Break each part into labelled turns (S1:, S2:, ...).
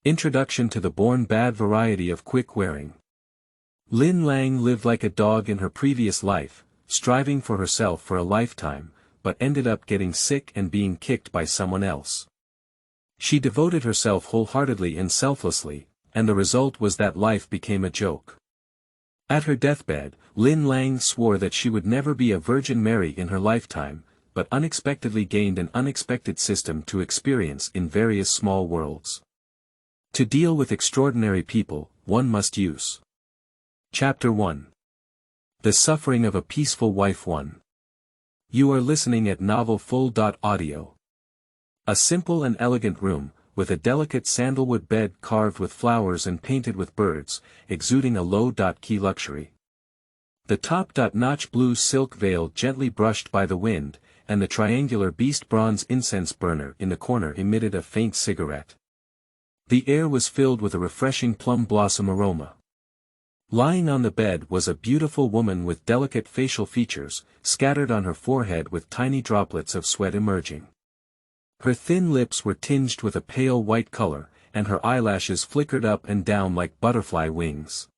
S1: Introduction to the born bad variety of quick wearing. Lin Lang lived like a dog in her previous life, striving for herself for a lifetime, but ended up getting sick and being kicked by someone else. She devoted herself wholeheartedly and selflessly, and the result was that life became a joke. At her deathbed, Lin Lang swore that she would never be a Virgin Mary in her lifetime, but unexpectedly gained an unexpected system to experience in various small worlds. To deal with extraordinary people, one must use. Chapter 1. The Suffering of a Peaceful Wife 1. You are listening at Novel Full.audio. A simple and elegant room, with a delicate sandalwood bed carved with flowers and painted with birds, exuding a low-key luxury. The top-notch blue silk veil gently brushed by the wind, and the triangular beast bronze incense burner in the corner emitted a faint cigarette. The air was filled with a refreshing plum blossom aroma. Lying on the bed was a beautiful woman with delicate facial features, scattered on her forehead with tiny droplets of sweat emerging. Her thin lips were tinged with a pale white color, and her eyelashes flickered up and down like butterfly wings.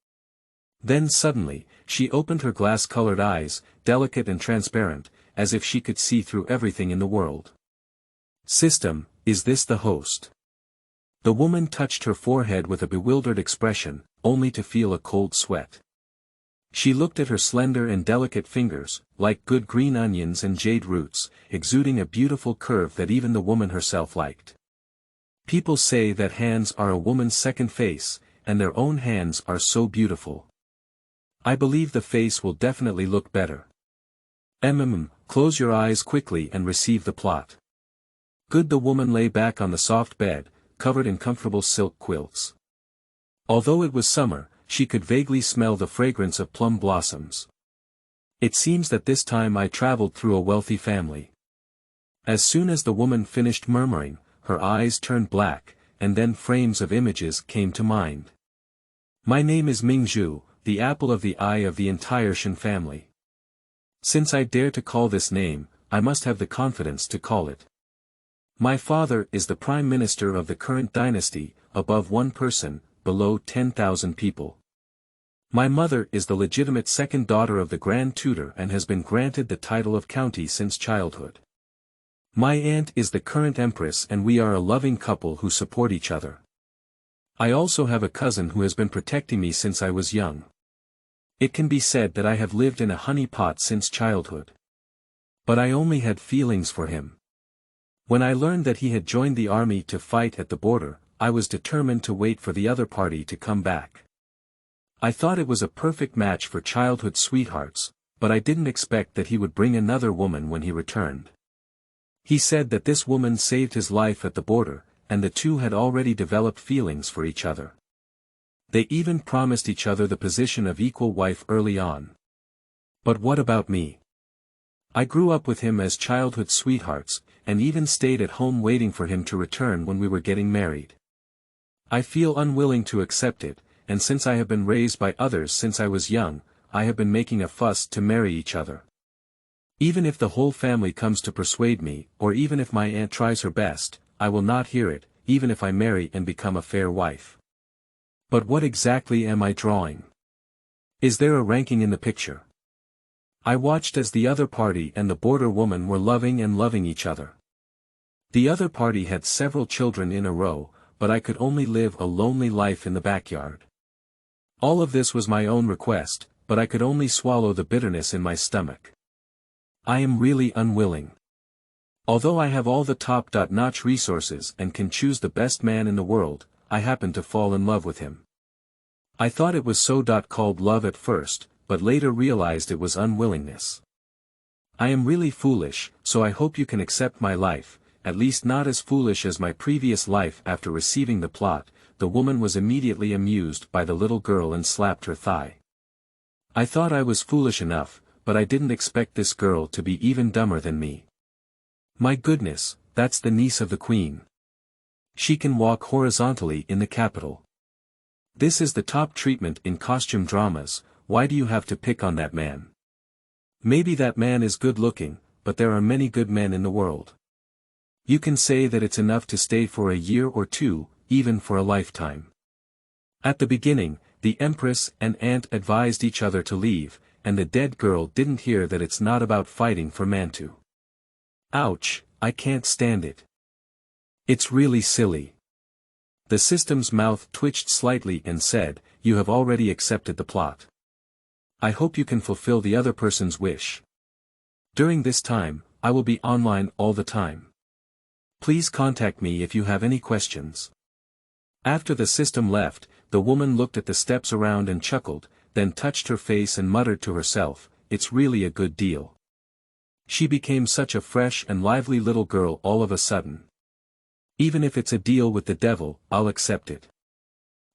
S1: Then suddenly, she opened her glass-colored eyes, delicate and transparent, as if she could see through everything in the world. System, is this the host? The woman touched her forehead with a bewildered expression, only to feel a cold sweat. She looked at her slender and delicate fingers, like good green onions and jade roots, exuding a beautiful curve that even the woman herself liked. People say that hands are a woman's second face, and their own hands are so beautiful. I believe the face will definitely look better. Close your eyes quickly and receive the plot. Good. The woman lay back on the soft bed, covered in comfortable silk quilts. Although it was summer, she could vaguely smell the fragrance of plum blossoms. It seems that this time I traveled through a wealthy family. As soon as the woman finished murmuring, her eyes turned black, and then frames of images came to mind. My name is Mingzhu, the apple of the eye of the entire Shen family. Since I dare to call this name, I must have the confidence to call it. My father is the prime minister of the current dynasty, above one person, below 10,000 people. My mother is the legitimate second daughter of the Grand Tutor and has been granted the title of county since childhood. My aunt is the current empress and we are a loving couple who support each other. I also have a cousin who has been protecting me since I was young. It can be said that I have lived in a honey pot since childhood. But I only had feelings for him. When I learned that he had joined the army to fight at the border, I was determined to wait for the other party to come back. I thought it was a perfect match for childhood sweethearts, but I didn't expect that he would bring another woman when he returned. He said that this woman saved his life at the border, and the two had already developed feelings for each other. They even promised each other the position of equal wife early on. But what about me? I grew up with him as childhood sweethearts, and even stayed at home waiting for him to return when we were getting married. I feel unwilling to accept it, and since I have been raised by others since I was young, I have been making a fuss to marry each other. Even if the whole family comes to persuade me, or even if my aunt tries her best, I will not hear it, even if I marry and become a fair wife. But what exactly am I drawing? Is there a ranking in the picture? I watched as the other party and the border woman were loving each other. The other party had several children in a row, but I could only live a lonely life in the backyard. All of this was my own request, but I could only swallow the bitterness in my stomach. I am really unwilling. Although I have all the top-notch resources and can choose the best man in the world, I happened to fall in love with him. I thought it was so-called love at first, but later realized it was unwillingness. I am really foolish, so I hope you can accept my life, at least not as foolish as my previous life. After receiving the plot, the woman was immediately amused by the little girl and slapped her thigh. I thought I was foolish enough, but I didn't expect this girl to be even dumber than me. My goodness, that's the niece of the queen. She can walk horizontally in the capital. This is the top treatment in costume dramas. Why do you have to pick on that man? Maybe that man is good looking, but there are many good men in the world. You can say that it's enough to stay for a year or two, even for a lifetime. At the beginning, the Empress and Aunt advised each other to leave, and the dead girl didn't hear that it's not about fighting for Mantu. Ouch, I can't stand it. It's really silly. The system's mouth twitched slightly and said, "You have already accepted the plot. I hope you can fulfill the other person's wish. During this time, I will be online all the time. Please contact me if you have any questions." After the system left, the woman looked at the steps around and chuckled, then touched her face and muttered to herself, "It's really a good deal." She became such a fresh and lively little girl all of a sudden. Even if it's a deal with the devil, I'll accept it.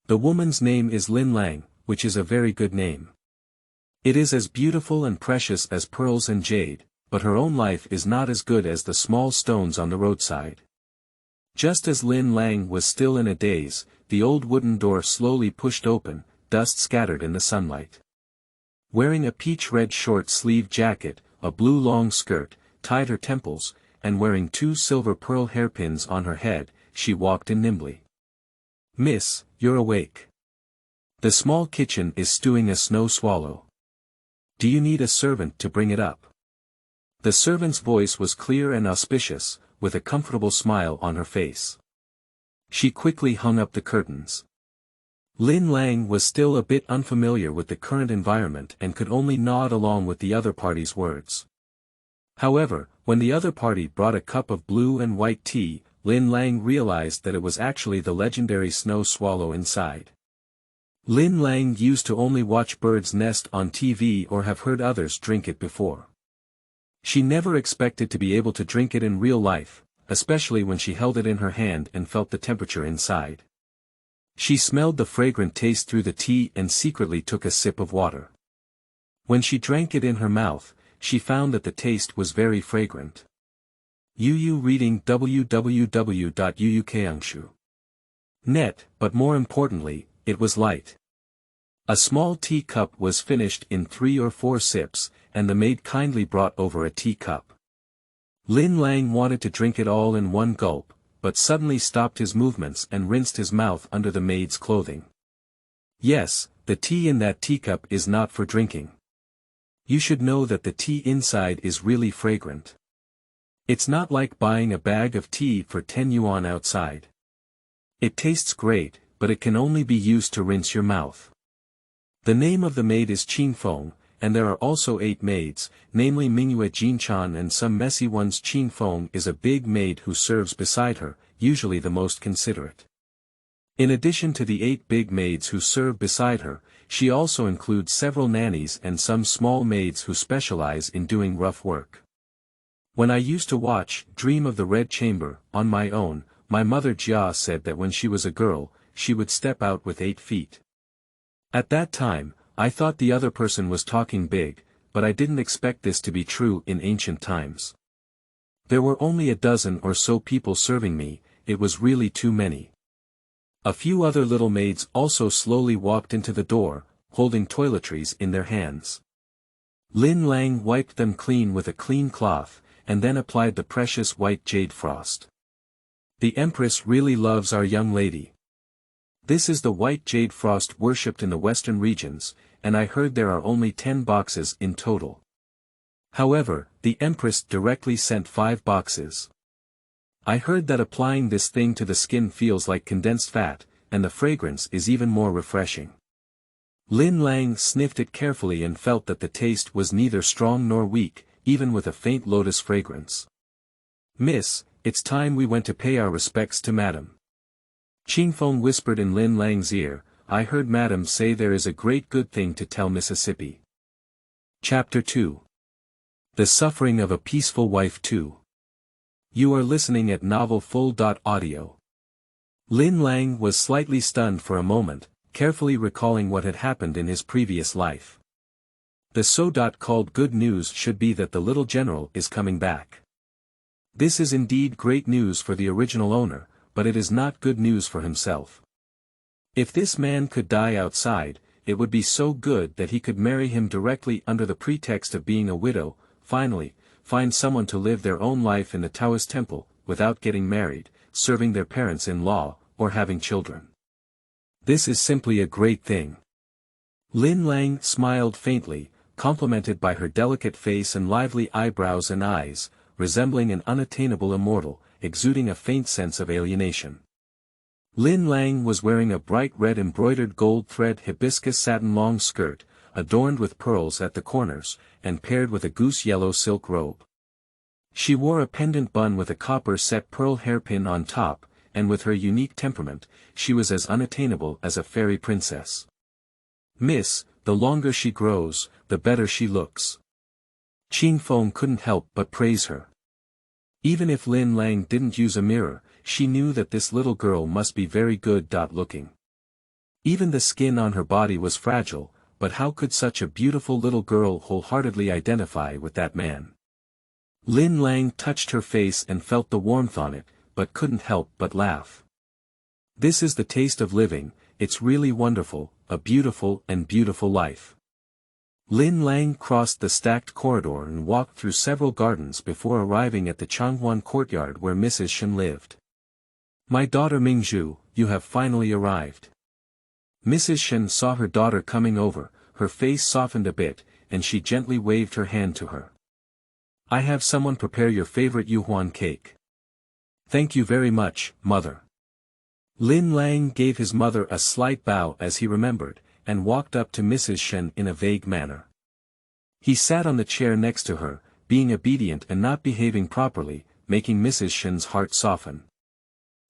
S1: The woman's name is Lin Lang, which is a very good name. It is as beautiful and precious as pearls and jade, but her own life is not as good as the small stones on the roadside. Just as Lin Lang was still in a daze, the old wooden door slowly pushed open, dust scattered in the sunlight. Wearing a peach-red short-sleeved jacket, a blue long skirt, tied her temples, and wearing 2 silver pearl hairpins on her head, she walked in nimbly. "Miss, you're awake. The small kitchen is stewing a snow swallow. Do you need a servant to bring it up?" The servant's voice was clear and auspicious, with a comfortable smile on her face. She quickly hung up the curtains. Lin Lang was still a bit unfamiliar with the current environment and could only nod along with the other party's words. However, when the other party brought a cup of blue and white tea, Lin Lang realized that it was actually the legendary snow swallow inside. Lin Lang used to only watch birds nest on TV or have heard others drink it before. She never expected to be able to drink it in real life, especially when she held it in her hand and felt the temperature inside. She smelled the fragrant taste through the tea and secretly took a sip of water. When she drank it in her mouth, she found that the taste was very fragrant. Yu reading www.uukangshu.net, but more importantly, it was light. A small teacup was finished in 3 or 4 sips, and the maid kindly brought over a teacup. Lin Lang wanted to drink it all in one gulp, but suddenly stopped his movements and rinsed his mouth under the maid's clothing. Yes, the tea in that teacup is not for drinking. You should know that the tea inside is really fragrant. It's not like buying a bag of tea for 10 yuan outside. It tastes great, but it can only be used to rinse your mouth. The name of the maid is Qin Feng, and there are also 8 maids, namely Mingyue Jinchan and some messy ones. Qin Feng is a big maid who serves beside her, usually the most considerate. In addition to the 8 big maids who serve beside her, she also includes several nannies and some small maids who specialize in doing rough work. When I used to watch Dream of the Red Chamber on my own, my mother Jia said that when she was a girl, she would step out with 8 feet. At that time, I thought the other person was talking big, but I didn't expect this to be true in ancient times. There were only a dozen or so people serving me, it was really too many. A few other little maids also slowly walked into the door, holding toiletries in their hands. Lin Lang wiped them clean with a clean cloth, and then applied the precious white jade frost. The Empress really loves our young lady. This is the white jade frost worshipped in the western regions, and I heard there are only 10 boxes in total. However, the Empress directly sent 5 boxes. I heard that applying this thing to the skin feels like condensed fat, and the fragrance is even more refreshing. Lin Lang sniffed it carefully and felt that the taste was neither strong nor weak, even with a faint lotus fragrance. "Miss, it's time we went to pay our respects to Madam." Qin Feng whispered in Lin Lang's ear, "I heard Madam say there is a great good thing to tell Mississippi." Chapter 2. The Suffering of a Peaceful Wife 2. You are listening at novelfull.audio. Lin Lang was slightly stunned for a moment, carefully recalling what had happened in his previous life. The so-called good news should be that the little general is coming back. This is indeed great news for the original owner, but it is not good news for himself. If this man could die outside, it would be so good that he could marry him directly under the pretext of being a widow, finally, find someone to live their own life in the Taoist temple, without getting married, serving their parents-in-law, or having children. This is simply a great thing. Lin Lang smiled faintly, complimented by her delicate face and lively eyebrows and eyes, resembling an unattainable immortal, exuding a faint sense of alienation. Lin Lang was wearing a bright red embroidered gold thread hibiscus satin long skirt, adorned with pearls at the corners, and paired with a goose yellow silk robe. She wore a pendant bun with a copper-set pearl hairpin on top, and with her unique temperament, she was as unattainable as a fairy princess. "Miss, the longer she grows, the better she looks." Qin Feng couldn't help but praise her. Even if Lin Lang didn't use a mirror, she knew that this little girl must be very good looking. Even the skin on her body was fragile, but how could such a beautiful little girl wholeheartedly identify with that man? Lin Lang touched her face and felt the warmth on it, but couldn't help but laugh. This is the taste of living, it's really wonderful, a beautiful and beautiful life. Lin Lang crossed the stacked corridor and walked through several gardens before arriving at the Changhuan courtyard where Mrs. Shen lived. "My daughter Mingzhu, you have finally arrived." Mrs. Shen saw her daughter coming over, her face softened a bit, and she gently waved her hand to her. "I have someone prepare your favorite Yuhuan cake." "Thank you very much, mother." Lin Lang gave his mother a slight bow as he remembered, and walked up to Mrs. Shen in a vague manner. He sat on the chair next to her, being obedient and not behaving properly, making Mrs. Shen's heart soften.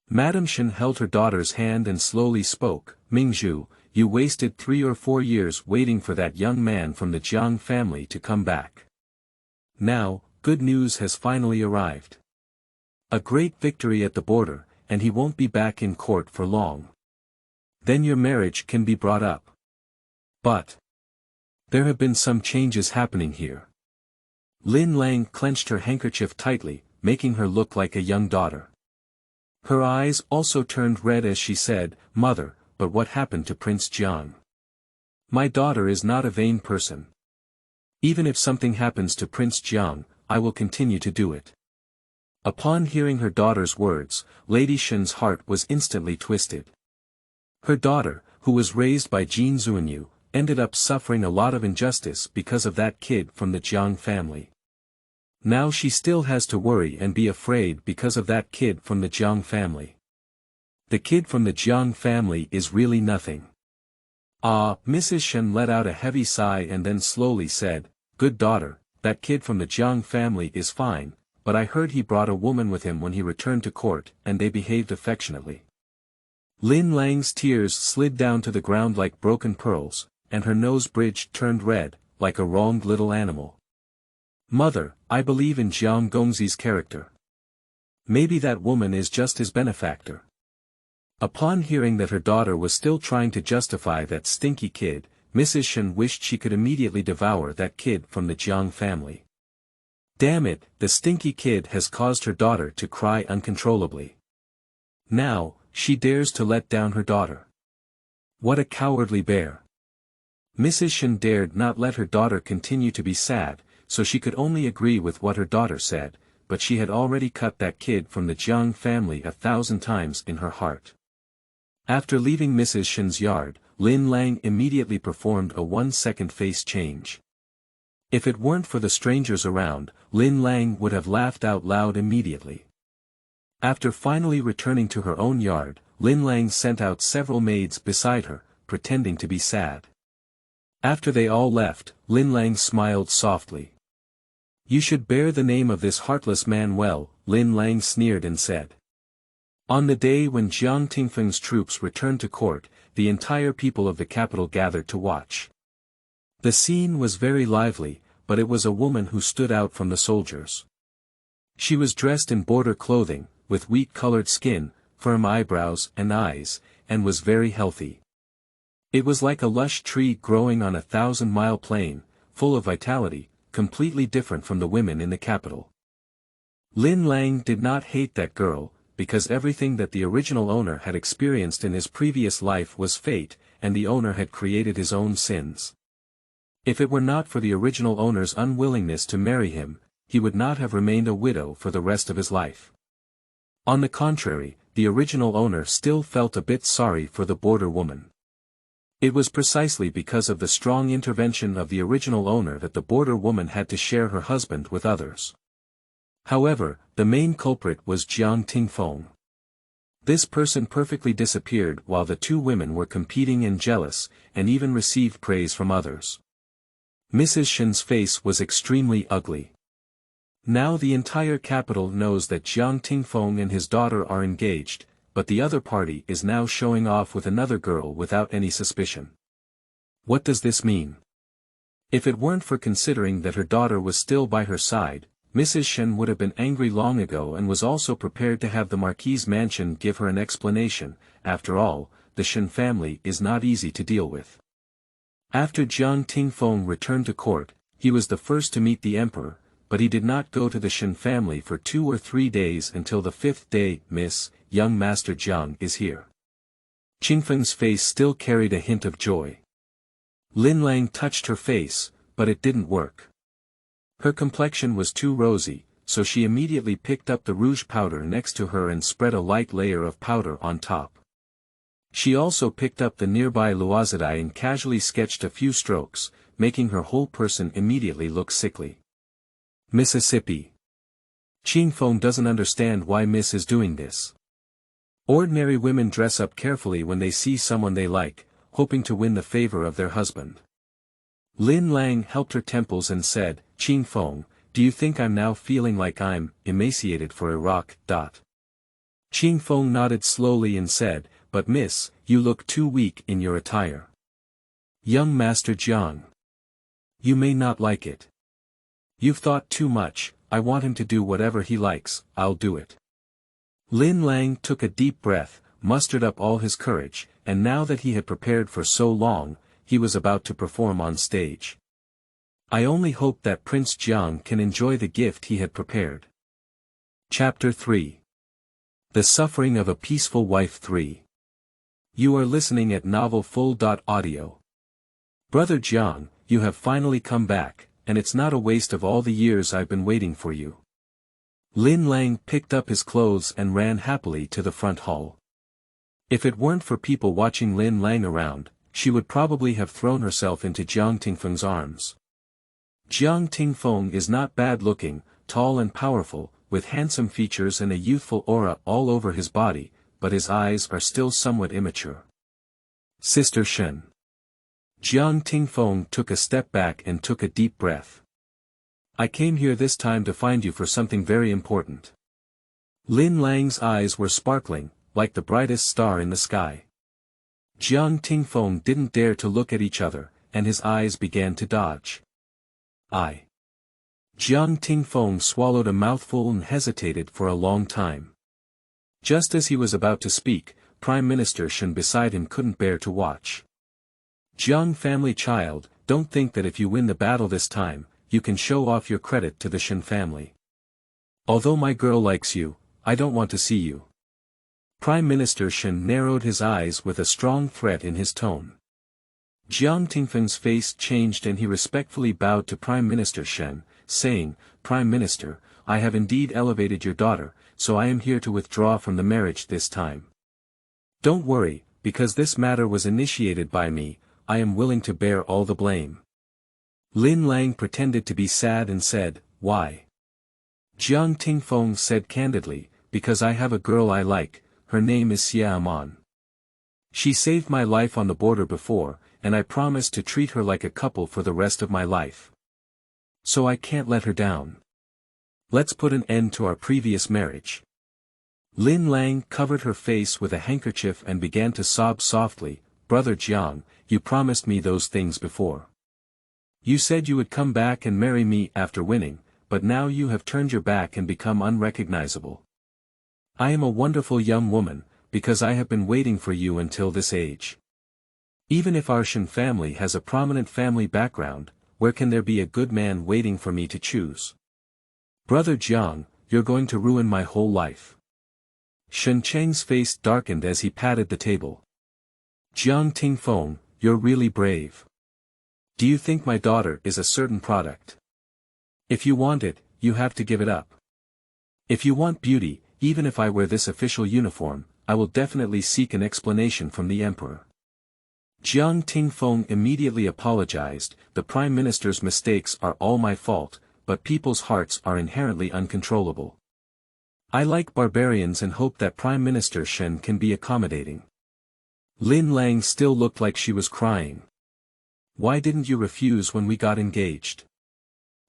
S1: Madame Shen held her daughter's hand and slowly spoke, "Mingzhu, you wasted 3 or 4 years waiting for that young man from the Jiang family to come back. Now, good news has finally arrived. A great victory at the border, and he won't be back in court for long. Then your marriage can be brought up. But there have been some changes happening here." Lin Lang clenched her handkerchief tightly, making her look like a young daughter. Her eyes also turned red as she said, "Mother, but what happened to Prince Jiang? My daughter is not a vain person. Even if something happens to Prince Jiang, I will continue to do it." Upon hearing her daughter's words, Lady Shen's heart was instantly twisted. Her daughter, who was raised by Jin Zuanyu, ended up suffering a lot of injustice because of that kid from the Jiang family. Now she still has to worry and be afraid because of that kid from the Jiang family. The kid from the Jiang family is really nothing. Mrs. Shen let out a heavy sigh and then slowly said, "Good daughter, that kid from the Jiang family is fine, but I heard he brought a woman with him when he returned to court, and they behaved affectionately." Lin Lang's tears slid down to the ground like broken pearls, and her nose bridge turned red, like a wronged little animal. "Mother, I believe in Jiang Gongzi's character. Maybe that woman is just his benefactor." Upon hearing that her daughter was still trying to justify that stinky kid, Mrs. Shen wished she could immediately devour that kid from the Jiang family. Damn it, the stinky kid has caused her daughter to cry uncontrollably. Now, she dares to let down her daughter. What a cowardly bear. Mrs. Shen dared not let her daughter continue to be sad, so she could only agree with what her daughter said, but she had already cut that kid from the Jiang family 1,000 times in her heart. After leaving Mrs. Shen's yard, Lin Lang immediately performed a 1-second face change. If it weren't for the strangers around, Lin Lang would have laughed out loud immediately. After finally returning to her own yard, Lin Lang sent out several maids beside her, pretending to be sad. After they all left, Lin Lang smiled softly. "You should bear the name of this heartless man well," Lin Lang sneered and said. On the day when Jiang Tingfeng's troops returned to court, the entire people of the capital gathered to watch. The scene was very lively, but it was a woman who stood out from the soldiers. She was dressed in border clothing, with wheat-colored skin, firm eyebrows and eyes, and was very healthy. It was like a lush tree growing on a 1,000-mile plain, full of vitality, completely different from the women in the capital. Lin Lang did not hate that girl, because everything that the original owner had experienced in his previous life was fate, and the owner had created his own sins. If it were not for the original owner's unwillingness to marry him, he would not have remained a widow for the rest of his life. On the contrary, the original owner still felt a bit sorry for the border woman. It was precisely because of the strong intervention of the original owner that the border woman had to share her husband with others. However, the main culprit was Jiang Tingfeng. This person perfectly disappeared while the two women were competing and jealous, and even received praise from others. Mrs. Shen's face was extremely ugly. Now the entire capital knows that Jiang Tingfeng and his daughter are engaged, but the other party is now showing off with another girl without any suspicion. What does this mean? If it weren't for considering that her daughter was still by her side, Mrs. Shen would have been angry long ago and was also prepared to have the Marquis's mansion give her an explanation. After all, the Shen family is not easy to deal with. After Jiang Tingfeng returned to court, he was the first to meet the emperor, but he did not go to the Shen family for 2 or 3 days until the 5th day. Miss, young Master Jiang is here. Qingfeng's face still carried a hint of joy. Lin Lang touched her face, but it didn't work. Her complexion was too rosy, so she immediately picked up the rouge powder next to her and spread a light layer of powder on top. She also picked up the nearby luozidai and casually sketched a few strokes, making her whole person immediately look sickly. Mississippi. Qingfeng doesn't understand why Miss is doing this. Ordinary women dress up carefully when they see someone they like, hoping to win the favor of their husband. Lin Lang helped her temples and said, Qingfeng, do you think I'm now feeling like I'm emaciated for a rock? Qingfeng nodded slowly and said, but miss, you look too weak in your attire. Young Master Jiang. You may not like it. You've thought too much. I want him to do whatever he likes, I'll do it. Lin Lang took a deep breath, mustered up all his courage, and now that he had prepared for so long, he was about to perform on stage. I only hope that Prince Jiang can enjoy the gift he had prepared. Chapter 3. The Suffering of a Peaceful Wife 3. You are listening at novelfull.audio. Brother Jiang, you have finally come back, and it's not a waste of all the years I've been waiting for you. Lin Lang picked up his clothes and ran happily to the front hall. If it weren't for people watching Lin Lang around, she would probably have thrown herself into Jiang Tingfeng's arms. Jiang Tingfeng is not bad-looking, tall and powerful, with handsome features and a youthful aura all over his body, but his eyes are still somewhat immature. Sister Shen. Jiang Tingfeng took a step back and took a deep breath. I came here this time to find you for something very important. Lin Lang's eyes were sparkling, like the brightest star in the sky. Jiang Tingfeng didn't dare to look at each other, and his eyes began to dodge. Jiang Tingfeng swallowed a mouthful and hesitated for a long time. Just as he was about to speak, Prime Minister Shen beside him couldn't bear to watch. Jiang family child, don't think that if you win the battle this time, you can show off your credit to the Shen family. Although my girl likes you, I don't want to see you. Prime Minister Shen narrowed his eyes with a strong threat in his tone. Jiang Tingfeng's face changed and he respectfully bowed to Prime Minister Shen, saying, Prime Minister, I have indeed elevated your daughter, so I am here to withdraw from the marriage this time. Don't worry, because this matter was initiated by me, I am willing to bear all the blame. Lin Lang pretended to be sad and said, why? Jiang Tingfeng said candidly, because I have a girl I like, her name is Xia Aman. She saved my life on the border before, and I promised to treat her like a couple for the rest of my life. So I can't let her down. Let's put an end to our previous marriage. Lin Lang covered her face with a handkerchief and began to sob softly, Brother Jiang, you promised me those things before. You said you would come back and marry me after winning, but now you have turned your back and become unrecognizable. I am a wonderful young woman, because I have been waiting for you until this age. Even if our Shen family has a prominent family background, where can there be a good man waiting for me to choose? Brother Jiang, you're going to ruin my whole life. Shen Cheng's face darkened as he patted the table. Jiang Tingfeng, you're really brave. Do you think my daughter is a certain product? If you want it, you have to give it up. If you want beauty, even if I wear this official uniform, I will definitely seek an explanation from the emperor. Jiang Tingfeng immediately apologized. The prime minister's mistakes are all my fault, but people's hearts are inherently uncontrollable. I like barbarians and hope that Prime Minister Shen can be accommodating. Lin Lang still looked like she was crying. Why didn't you refuse when we got engaged?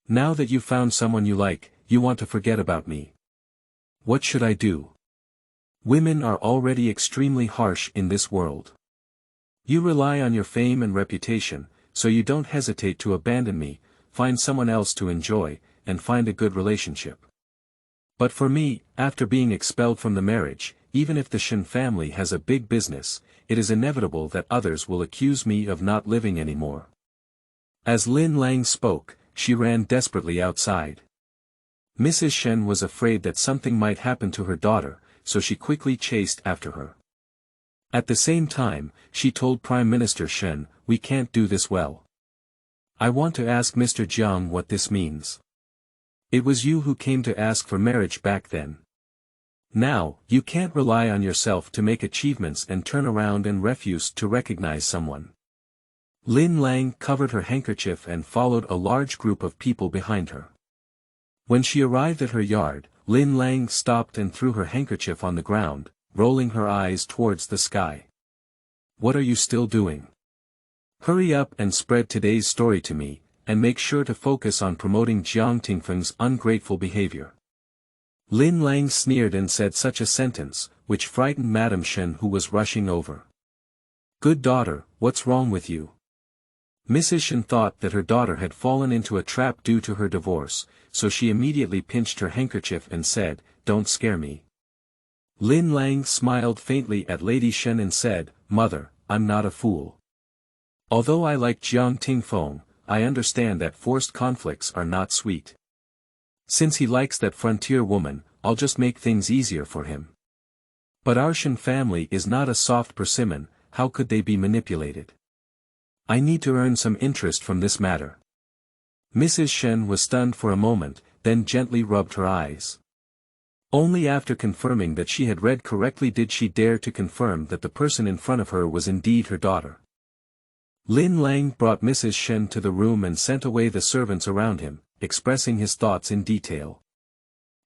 S1: Now that you found someone you like, you want to forget about me. What should I do? Women are already extremely harsh in this world. You rely on your fame and reputation, so you don't hesitate to abandon me, find someone else to enjoy, and find a good relationship. But for me, after being expelled from the marriage, even if the Shen family has a big business, it is inevitable that others will accuse me of not living anymore. As Lin Lang spoke, she ran desperately outside. Mrs. Shen was afraid that something might happen to her daughter, so she quickly chased after her. At the same time, she told Prime Minister Shen, "We can't do this well. I want to ask Mr. Jiang what this means. It was you who came to ask for marriage back then. Now, you can't rely on yourself to make achievements and turn around and refuse to recognize someone." Lin Lang covered her handkerchief and followed a large group of people behind her. When she arrived at her yard, Lin Lang stopped and threw her handkerchief on the ground, rolling her eyes towards the sky. "What are you still doing? Hurry up and spread today's story to me, and make sure to focus on promoting Jiang Tingfeng's ungrateful behavior." Lin Lang sneered and said such a sentence, which frightened Madame Shen, who was rushing over. "Good daughter, what's wrong with you?" Mrs. Shen thought that her daughter had fallen into a trap due to her divorce, so she immediately pinched her handkerchief and said, "Don't scare me." Lin Lang smiled faintly at Lady Shen and said, "Mother, I'm not a fool. Although I like Jiang Tingfeng, I understand that forced conflicts are not sweet. Since he likes that frontier woman, I'll just make things easier for him. But our Shen family is not a soft persimmon, how could they be manipulated? I need to earn some interest from this matter." Mrs. Shen was stunned for a moment, then gently rubbed her eyes. Only after confirming that she had read correctly did she dare to confirm that the person in front of her was indeed her daughter. Lin Lang brought Mrs. Shen to the room and sent away the servants around him, expressing his thoughts in detail.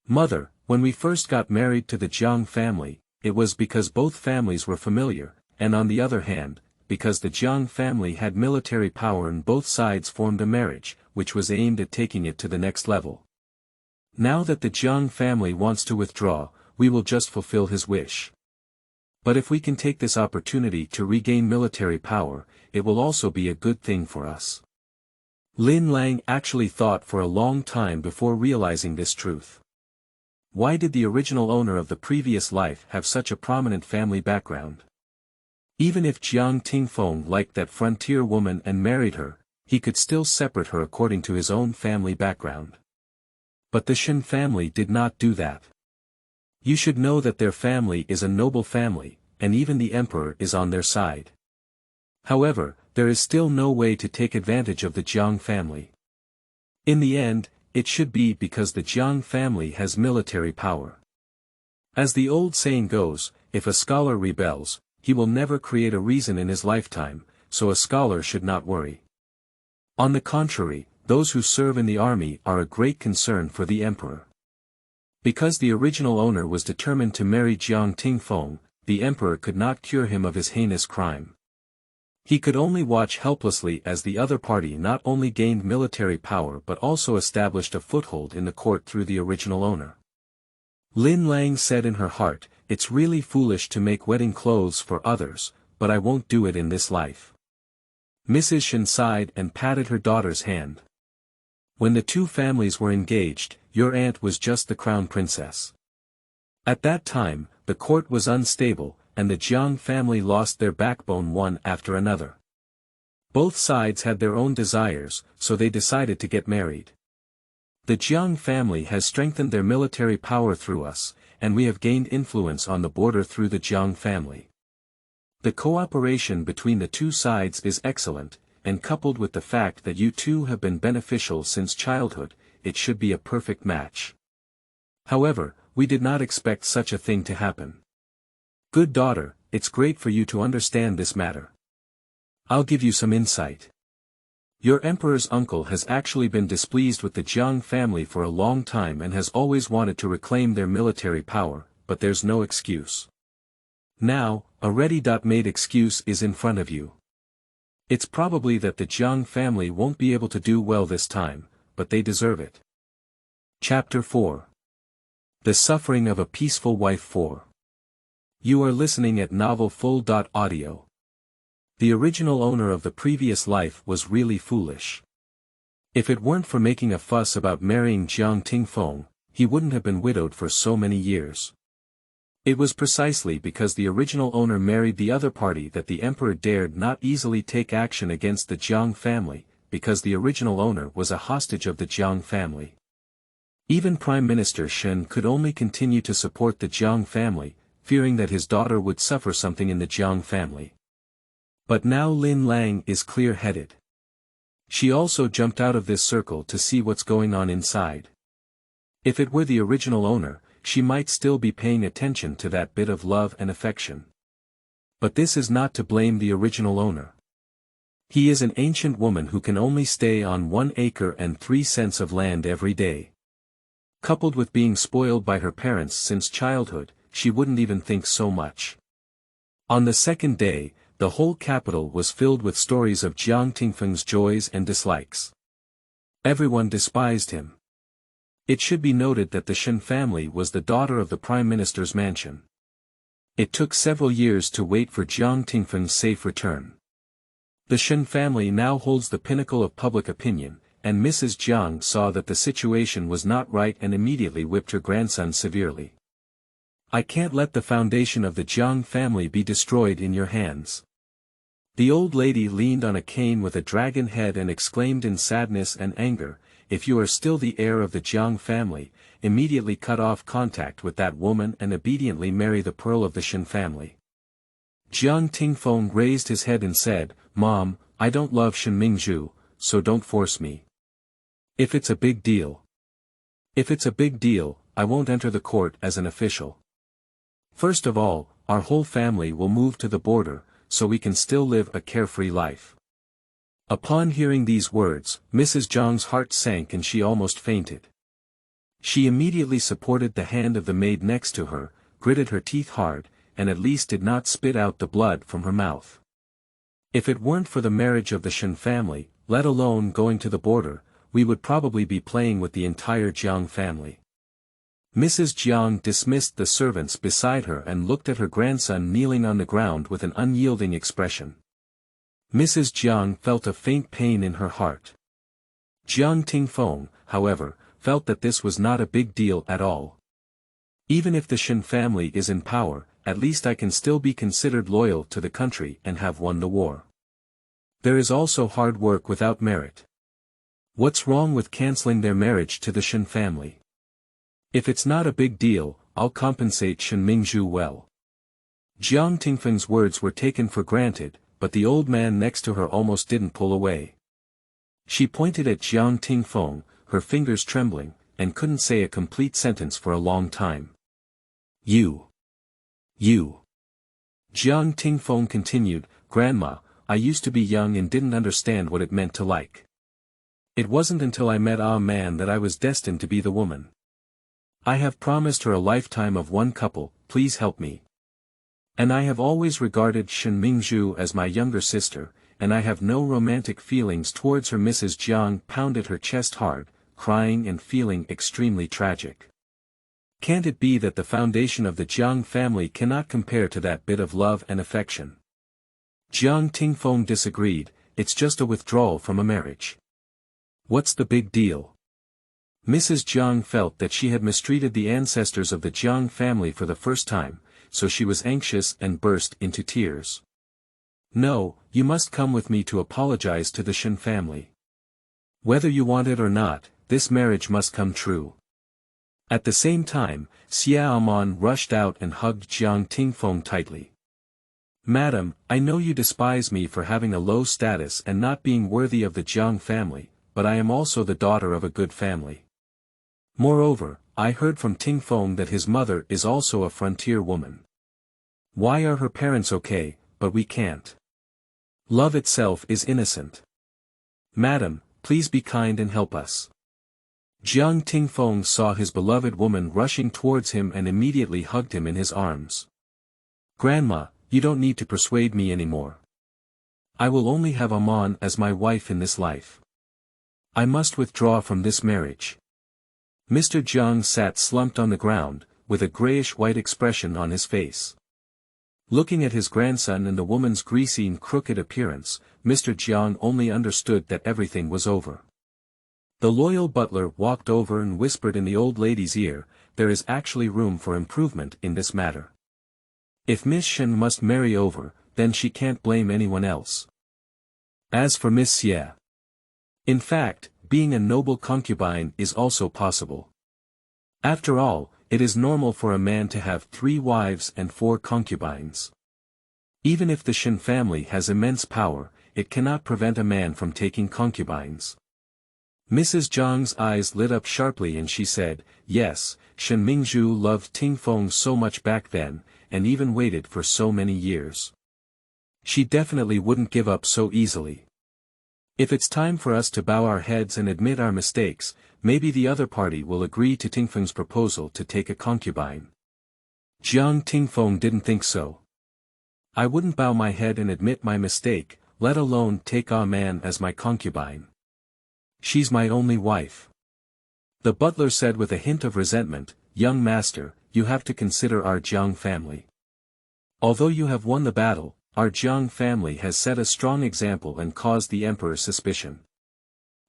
S1: "Mother, when we first got married to the Jiang family, it was because both families were familiar, and on the other hand, because the Jiang family had military power and both sides formed a marriage, which was aimed at taking it to the next level. Now that the Jiang family wants to withdraw, we will just fulfill his wish. But if we can take this opportunity to regain military power, it will also be a good thing for us." Lin Lang actually thought for a long time before realizing this truth. Why did the original owner of the previous life have such a prominent family background? Even if Jiang Tingfeng liked that frontier woman and married her, he could still separate her according to his own family background. But the Shen family did not do that. You should know that their family is a noble family, and even the emperor is on their side. However, there is still no way to take advantage of the Jiang family. In the end, it should be because the Jiang family has military power. As the old saying goes, if a scholar rebels, he will never create a reason in his lifetime, so a scholar should not worry. On the contrary, those who serve in the army are a great concern for the emperor. Because the original owner was determined to marry Jiang Tingfeng, the emperor could not cure him of his heinous crime. He could only watch helplessly as the other party not only gained military power but also established a foothold in the court through the original owner. Lin Lang said in her heart, "It's really foolish to make wedding clothes for others, but I won't do it in this life." Mrs. Shen sighed and patted her daughter's hand. "When the two families were engaged, your aunt was just the crown princess. At that time, the court was unstable, and the Jiang family lost their backbone one after another. Both sides had their own desires, so they decided to get married. The Jiang family has strengthened their military power through us, and we have gained influence on the border through the Jiang family. The cooperation between the two sides is excellent, and coupled with the fact that you two have been beneficial since childhood, it should be a perfect match. However, we did not expect such a thing to happen. Good daughter, it's great for you to understand this matter. I'll give you some insight. Your emperor's uncle has actually been displeased with the Jiang family for a long time and has always wanted to reclaim their military power, but there's no excuse. Now, a ready-made excuse is in front of you. It's probably that the Jiang family won't be able to do well this time, but they deserve it. Chapter 4. The Suffering of a Peaceful Wife 4. You are listening at novelfull.audio. The original owner of the previous life was really foolish. If it weren't for making a fuss about marrying Jiang Tingfeng, he wouldn't have been widowed for so many years. It was precisely because the original owner married the other party that the emperor dared not easily take action against the Jiang family, because the original owner was a hostage of the Jiang family. Even Prime Minister Shen could only continue to support the Jiang family, fearing that his daughter would suffer something in the Jiang family. But now Lin Lang is clear-headed. She also jumped out of this circle to see what's going on inside. If it were the original owner, she might still be paying attention to that bit of love and affection. But this is not to blame the original owner. He is an ancient woman who can only stay on 1 acre and 3 cents of land every day. Coupled with being spoiled by her parents since childhood, she wouldn't even think so much. On the second day, the whole capital was filled with stories of Jiang Tingfeng's joys and dislikes. Everyone despised him. It should be noted that the Shen family was the daughter of the Prime Minister's mansion. It took several years to wait for Jiang Tingfeng's safe return. The Shen family now holds the pinnacle of public opinion, and Mrs. Jiang saw that the situation was not right and immediately whipped her grandson severely. I can't let the foundation of the Jiang family be destroyed in your hands. The old lady leaned on a cane with a dragon head and exclaimed in sadness and anger, if you are still the heir of the Jiang family, immediately cut off contact with that woman and obediently marry the pearl of the Shen family. Jiang Tingfeng raised his head and said, Mom, I don't love Shen Mingzhu, so don't force me. If it's a big deal. If it's a big deal, I won't enter the court as an official. First of all, our whole family will move to the border, so we can still live a carefree life. Upon hearing these words, Mrs. Jiang's heart sank and she almost fainted. She immediately supported the hand of the maid next to her, gritted her teeth hard, and at least did not spit out the blood from her mouth. If it weren't for the marriage of the Shen family, let alone going to the border, we would probably be playing with the entire Jiang family. Mrs. Jiang dismissed the servants beside her and looked at her grandson kneeling on the ground with an unyielding expression. Mrs. Jiang felt a faint pain in her heart. Jiang Tingfeng, however, felt that this was not a big deal at all. Even if the Shen family is in power, at least I can still be considered loyal to the country and have won the war. There is also hard work without merit. What's wrong with canceling their marriage to the Shen family? If it's not a big deal, I'll compensate Shen Mingzhu well. Jiang Tingfeng's words were taken for granted, but the old man next to her almost didn't pull away. She pointed at Jiang Tingfeng, her fingers trembling, and couldn't say a complete sentence for a long time. You. Jiang Tingfeng continued, Grandma, I used to be young and didn't understand what it meant to like. It wasn't until I met a man that I was destined to be the woman. I have promised her a lifetime of one couple, please help me. And I have always regarded Shen Mingzhu as my younger sister, and I have no romantic feelings towards her. Mrs. Jiang pounded her chest hard, crying and feeling extremely tragic. Can't it be that the foundation of the Jiang family cannot compare to that bit of love and affection? Jiang Tingfeng disagreed, it's just a withdrawal from a marriage. What's the big deal? Mrs. Jiang felt that she had mistreated the ancestors of the Jiang family for the first time, so she was anxious and burst into tears. No, you must come with me to apologize to the Shen family. Whether you want it or not, this marriage must come true. At the same time, Xiaoman rushed out and hugged Jiang Tingfeng tightly. Madam, I know you despise me for having a low status and not being worthy of the Jiang family, but I am also the daughter of a good family. Moreover, I heard from Tingfeng that his mother is also a frontier woman. Why are her parents okay, but we can't? Love itself is innocent. Madam, please be kind and help us. Jiang Tingfeng saw his beloved woman rushing towards him and immediately hugged him in his arms. Grandma, you don't need to persuade me anymore. I will only have Aman as my wife in this life. I must withdraw from this marriage. Mr. Jiang sat slumped on the ground, with a grayish-white expression on his face. Looking at his grandson and the woman's greasy and crooked appearance, Mr. Jiang only understood that everything was over. The loyal butler walked over and whispered in the old lady's ear, "There is actually room for improvement in this matter. If Miss Shen must marry over, then she can't blame anyone else. As for Miss Xie. In fact, being a noble concubine is also possible. After all, it is normal for a man to have 3 wives and 4 concubines. Even if the Shen family has immense power, it cannot prevent a man from taking concubines." Mrs. Jiang's eyes lit up sharply and she said, "Yes, Shen Mingzhu loved Tingfeng so much back then, and even waited for so many years. She definitely wouldn't give up so easily. If it's time for us to bow our heads and admit our mistakes, maybe the other party will agree to Tingfeng's proposal to take a concubine." Jiang Tingfeng didn't think so. "I wouldn't bow my head and admit my mistake, let alone take a man as my concubine. She's my only wife." The butler said with a hint of resentment, "Young master, you have to consider our Jiang family. Although you have won the battle, our Jiang family has set a strong example and caused the emperor's suspicion.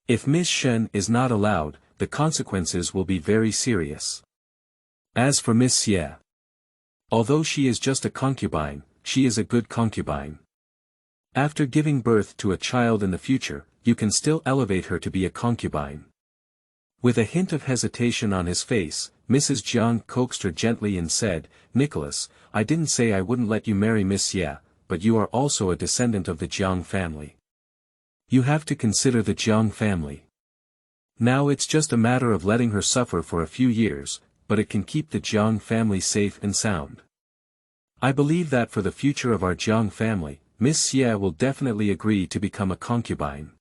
S1: If Miss Shen is not allowed, the consequences will be very serious. As for Miss Xie, although she is just a concubine, she is a good concubine. After giving birth to a child in the future, you can still elevate her to be a concubine." With a hint of hesitation on his face, Mrs. Jiang coaxed her gently and said, "Nicholas, I didn't say I wouldn't let you marry Miss Xie, but you are also a descendant of the Jiang family. You have to consider the Jiang family. Now it's just a matter of letting her suffer for a few years, but it can keep the Jiang family safe and sound. I believe that for the future of our Jiang family, Miss Xie will definitely agree to become a concubine."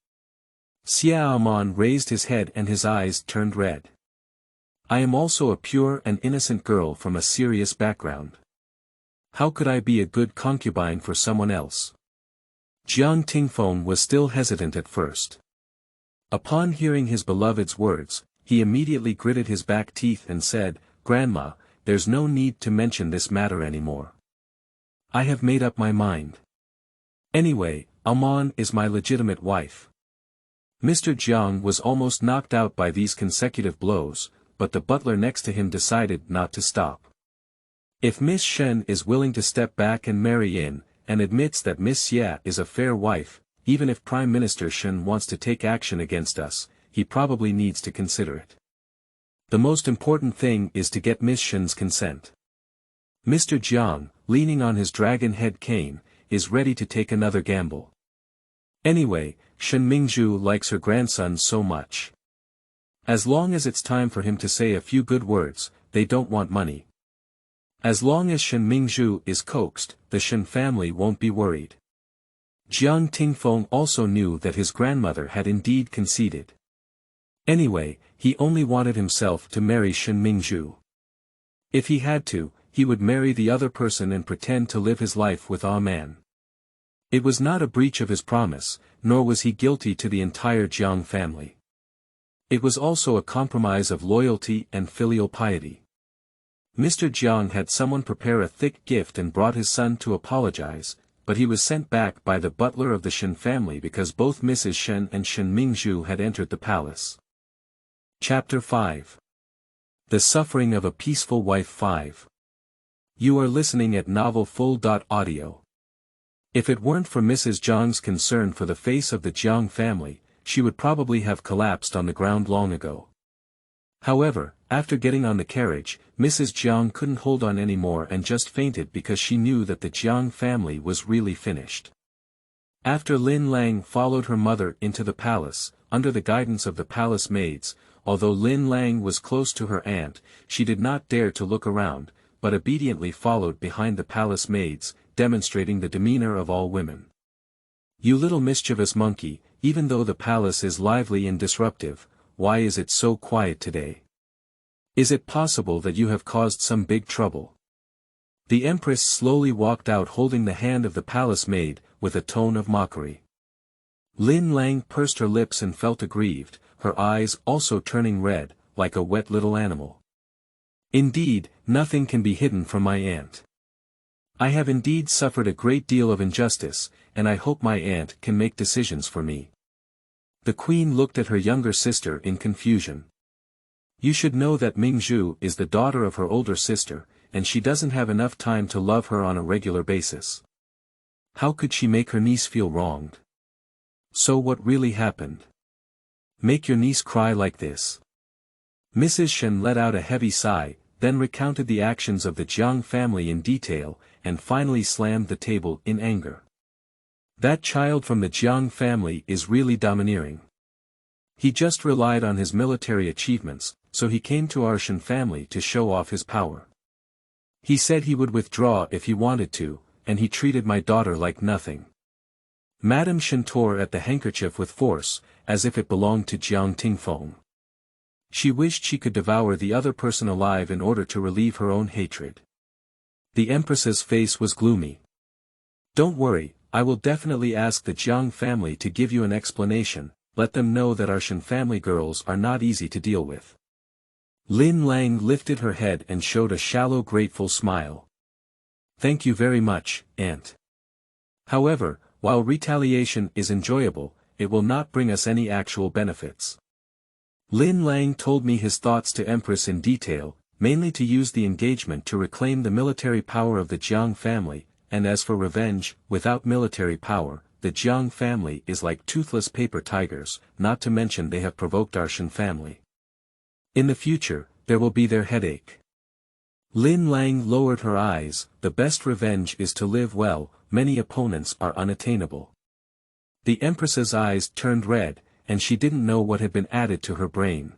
S1: Xie Aman raised his head and his eyes turned red. "I am also a pure and innocent girl from a serious background. How could I be a good concubine for someone else?" Jiang Tingfeng was still hesitant at first. Upon hearing his beloved's words, he immediately gritted his back teeth and said, "Grandma, there's no need to mention this matter anymore. I have made up my mind. Anyway, Aman is my legitimate wife." Mr. Jiang was almost knocked out by these consecutive blows, but the butler next to him decided not to stop. If Miss Shen is willing to step back and marry in, and admits that Miss Xie is a fair wife, even if Prime Minister Shen wants to take action against us, he probably needs to consider it. The most important thing is to get Miss Shen's consent. Mr. Jiang, leaning on his dragon head cane, is ready to take another gamble. Anyway, Shen Mingzhu likes her grandson so much. As long as it's time for him to say a few good words, they don't want money. As long as Shen Mingzhu is coaxed, the Shen family won't be worried. Jiang Tingfeng also knew that his grandmother had indeed conceded. Anyway, he only wanted himself to marry Shen Mingzhu. If he had to, he would marry the other person and pretend to live his life with a man. It was not a breach of his promise, nor was he guilty to the entire Jiang family. It was also a compromise of loyalty and filial piety. Mr. Jiang had someone prepare a thick gift and brought his son to apologize, but he was sent back by the butler of the Shen family because both Mrs. Shen and Shen Mingzhu had entered the palace. Chapter 5. The Suffering of a Peaceful Wife 5. You are listening at novelfull.audio. If it weren't for Mrs. Jiang's concern for the face of the Jiang family, she would probably have collapsed on the ground long ago. However, after getting on the carriage, Mrs. Jiang couldn't hold on anymore and just fainted because she knew that the Jiang family was really finished. After Lin Lang followed her mother into the palace, under the guidance of the palace maids, although Lin Lang was close to her aunt, she did not dare to look around, but obediently followed behind the palace maids, demonstrating the demeanor of all women. "You little mischievous monkey, even though the palace is lively and disruptive, why is it so quiet today? Is it possible that you have caused some big trouble?" The empress slowly walked out holding the hand of the palace maid, with a tone of mockery. Lin Lang pursed her lips and felt aggrieved, her eyes also turning red, like a wet little animal. "Indeed, nothing can be hidden from my aunt. I have indeed suffered a great deal of injustice, and I hope my aunt can make decisions for me." The queen looked at her younger sister in confusion. "You should know that Mingzhu is the daughter of her older sister, and she doesn't have enough time to love her on a regular basis. How could she make her niece feel wronged? So what really happened? Make your niece cry like this?" Mrs. Shen let out a heavy sigh, then recounted the actions of the Jiang family in detail, and finally slammed the table in anger. "That child from the Jiang family is really domineering. He just relied on his military achievements, so he came to our Shen family to show off his power. He said he would withdraw if he wanted to, and he treated my daughter like nothing." Madame Shen tore at the handkerchief with force, as if it belonged to Jiang Tingfeng. She wished she could devour the other person alive in order to relieve her own hatred. The empress's face was gloomy. "Don't worry, I will definitely ask the Jiang family to give you an explanation, let them know that our Shen family girls are not easy to deal with." Lin Lang lifted her head and showed a shallow grateful smile. "Thank you very much, aunt. However, while retaliation is enjoyable, it will not bring us any actual benefits." Lin Lang told me his thoughts to Empress in detail, mainly to use the engagement to reclaim the military power of the Jiang family, and as for revenge, without military power, the Jiang family is like toothless paper tigers, not to mention they have provoked our Shen family. In the future, there will be their headache. Lin Lang lowered her eyes. "The best revenge is to live well, many opponents are unattainable." The Empress's eyes turned red, and she didn't know what had been added to her brain.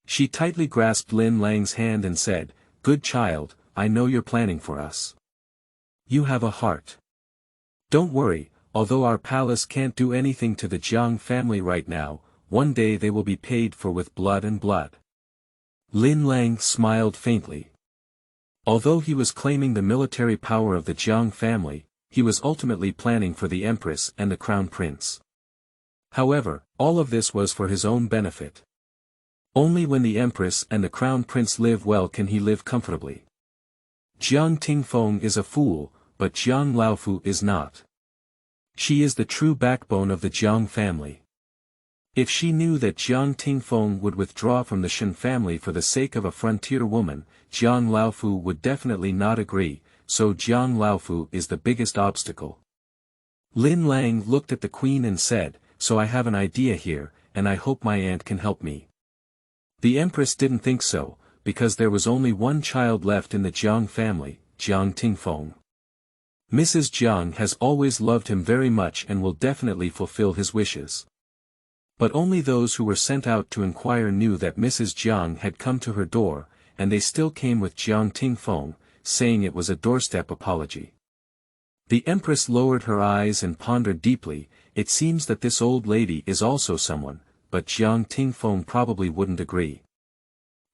S1: She tightly grasped Lin Lang's hand and said, "Good child, I know you're planning for us. You have a heart. Don't worry, although our palace can't do anything to the Jiang family right now, one day they will be paid for with blood and blood." Lin Lang smiled faintly. Although he was claiming the military power of the Jiang family, he was ultimately planning for the Empress and the Crown Prince. However, all of this was for his own benefit. Only when the Empress and the Crown Prince live well can he live comfortably. Jiang Tingfeng is a fool, but Jiang Laofu is not. She is the true backbone of the Jiang family. If she knew that Jiang Tingfeng would withdraw from the Shen family for the sake of a frontier woman, Jiang Laofu would definitely not agree, so Jiang Laofu is the biggest obstacle. Lin Lang looked at the queen and said, "So I have an idea here, and I hope my aunt can help me." The Empress didn't think so, because there was only one child left in the Jiang family, Jiang Tingfeng. Mrs. Jiang has always loved him very much and will definitely fulfill his wishes. But only those who were sent out to inquire knew that Mrs. Jiang had come to her door, and they still came with Jiang Tingfeng, saying it was a doorstep apology. The Empress lowered her eyes and pondered deeply. It seems that this old lady is also someone, but Jiang Tingfeng probably wouldn't agree.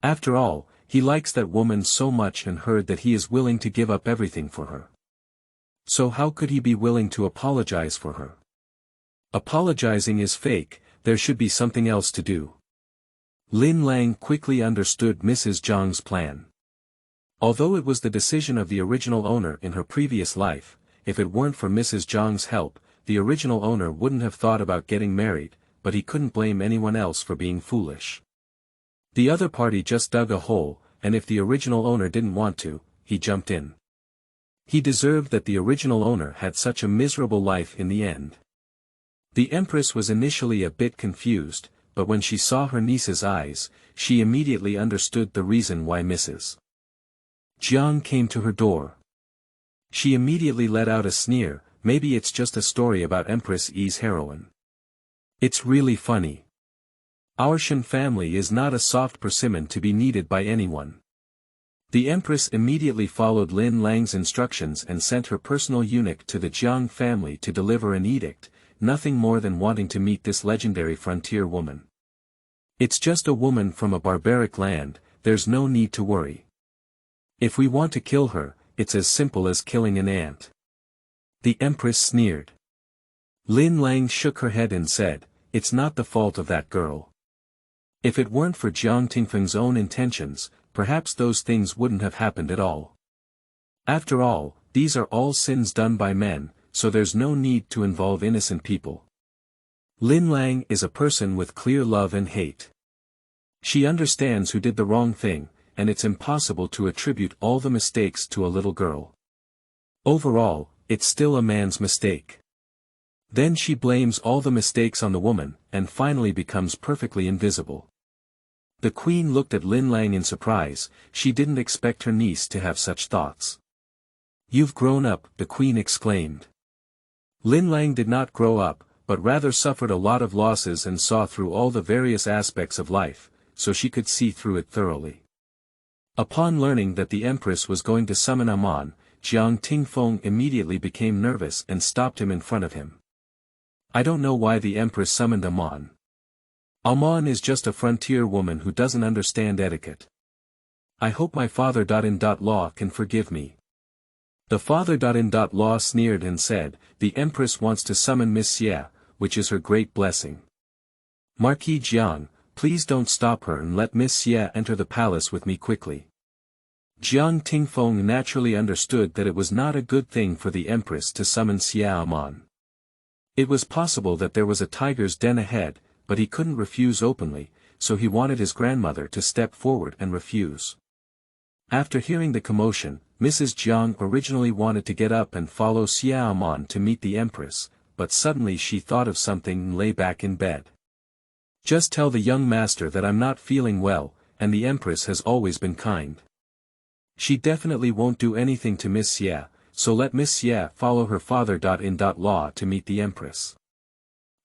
S1: After all, he likes that woman so much and heard that he is willing to give up everything for her. So how could he be willing to apologize for her? Apologizing is fake, there should be something else to do. Lin Lang quickly understood Mrs. Jiang's plan. Although it was the decision of the original owner in her previous life, if it weren't for Mrs. Jiang's help, the original owner wouldn't have thought about getting married, but he couldn't blame anyone else for being foolish. The other party just dug a hole, and if the original owner didn't want to, he jumped in. He deserved that the original owner had such a miserable life in the end. The Empress was initially a bit confused, but when she saw her niece's eyes, she immediately understood the reason why Mrs. Jiang came to her door. She immediately let out a sneer. Maybe it's just a story about Empress Yi's heroine. It's really funny. Our Shen family is not a soft persimmon to be kneaded by anyone. The empress immediately followed Lin Lang's instructions and sent her personal eunuch to the Jiang family to deliver an edict, nothing more than wanting to meet this legendary frontier woman. It's just a woman from a barbaric land, there's no need to worry. If we want to kill her, it's as simple as killing an ant. The empress sneered. Lin Lang shook her head and said, it's not the fault of that girl. If it weren't for Jiang Tingfeng's own intentions, perhaps those things wouldn't have happened at all. After all, these are all sins done by men, so there's no need to involve innocent people. Lin Lang is a person with clear love and hate. She understands who did the wrong thing, and it's impossible to attribute all the mistakes to a little girl. Overall, it's still a man's mistake. Then she blames all the mistakes on the woman, and finally becomes perfectly invisible. The queen looked at Lin Lang in surprise, she didn't expect her niece to have such thoughts. You've grown up, the queen exclaimed. Lin Lang did not grow up, but rather suffered a lot of losses and saw through all the various aspects of life, so she could see through it thoroughly. Upon learning that the empress was going to summon Amon, Jiang Tingfeng immediately became nervous and stopped him in front of him. I don't know why the empress summoned Amon. Amon is just a frontier woman who doesn't understand etiquette. I hope my father.in.law can forgive me. The father.in.law sneered and said, the empress wants to summon Miss Xie, which is her great blessing. Marquis Jiang, please don't stop her and let Miss Xie enter the palace with me quickly. Jiang Tingfeng naturally understood that it was not a good thing for the empress to summon Xie Amon. It was possible that there was a tiger's den ahead, but he couldn't refuse openly, so he wanted his grandmother to step forward and refuse. After hearing the commotion, Mrs. Jiang originally wanted to get up and follow Xie Amon to meet the empress, but suddenly she thought of something and lay back in bed. Just tell the young master that I'm not feeling well, and the empress has always been kind. She definitely won't do anything to Miss Xie, so let Miss Xie follow her father.in.law to meet the empress.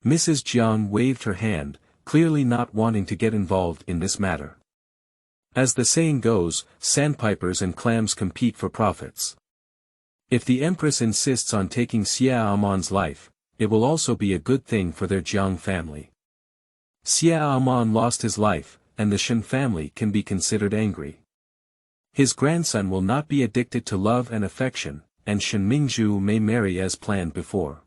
S1: Mrs. Jiang waved her hand, clearly not wanting to get involved in this matter. As the saying goes, sandpipers and clams compete for profits. If the empress insists on taking Xie Amon's life, it will also be a good thing for their Jiang family. Xie Amon lost his life, and the Shen family can be considered angry. His grandson will not be addicted to love and affection, and Shen Mingzhu may marry as planned before.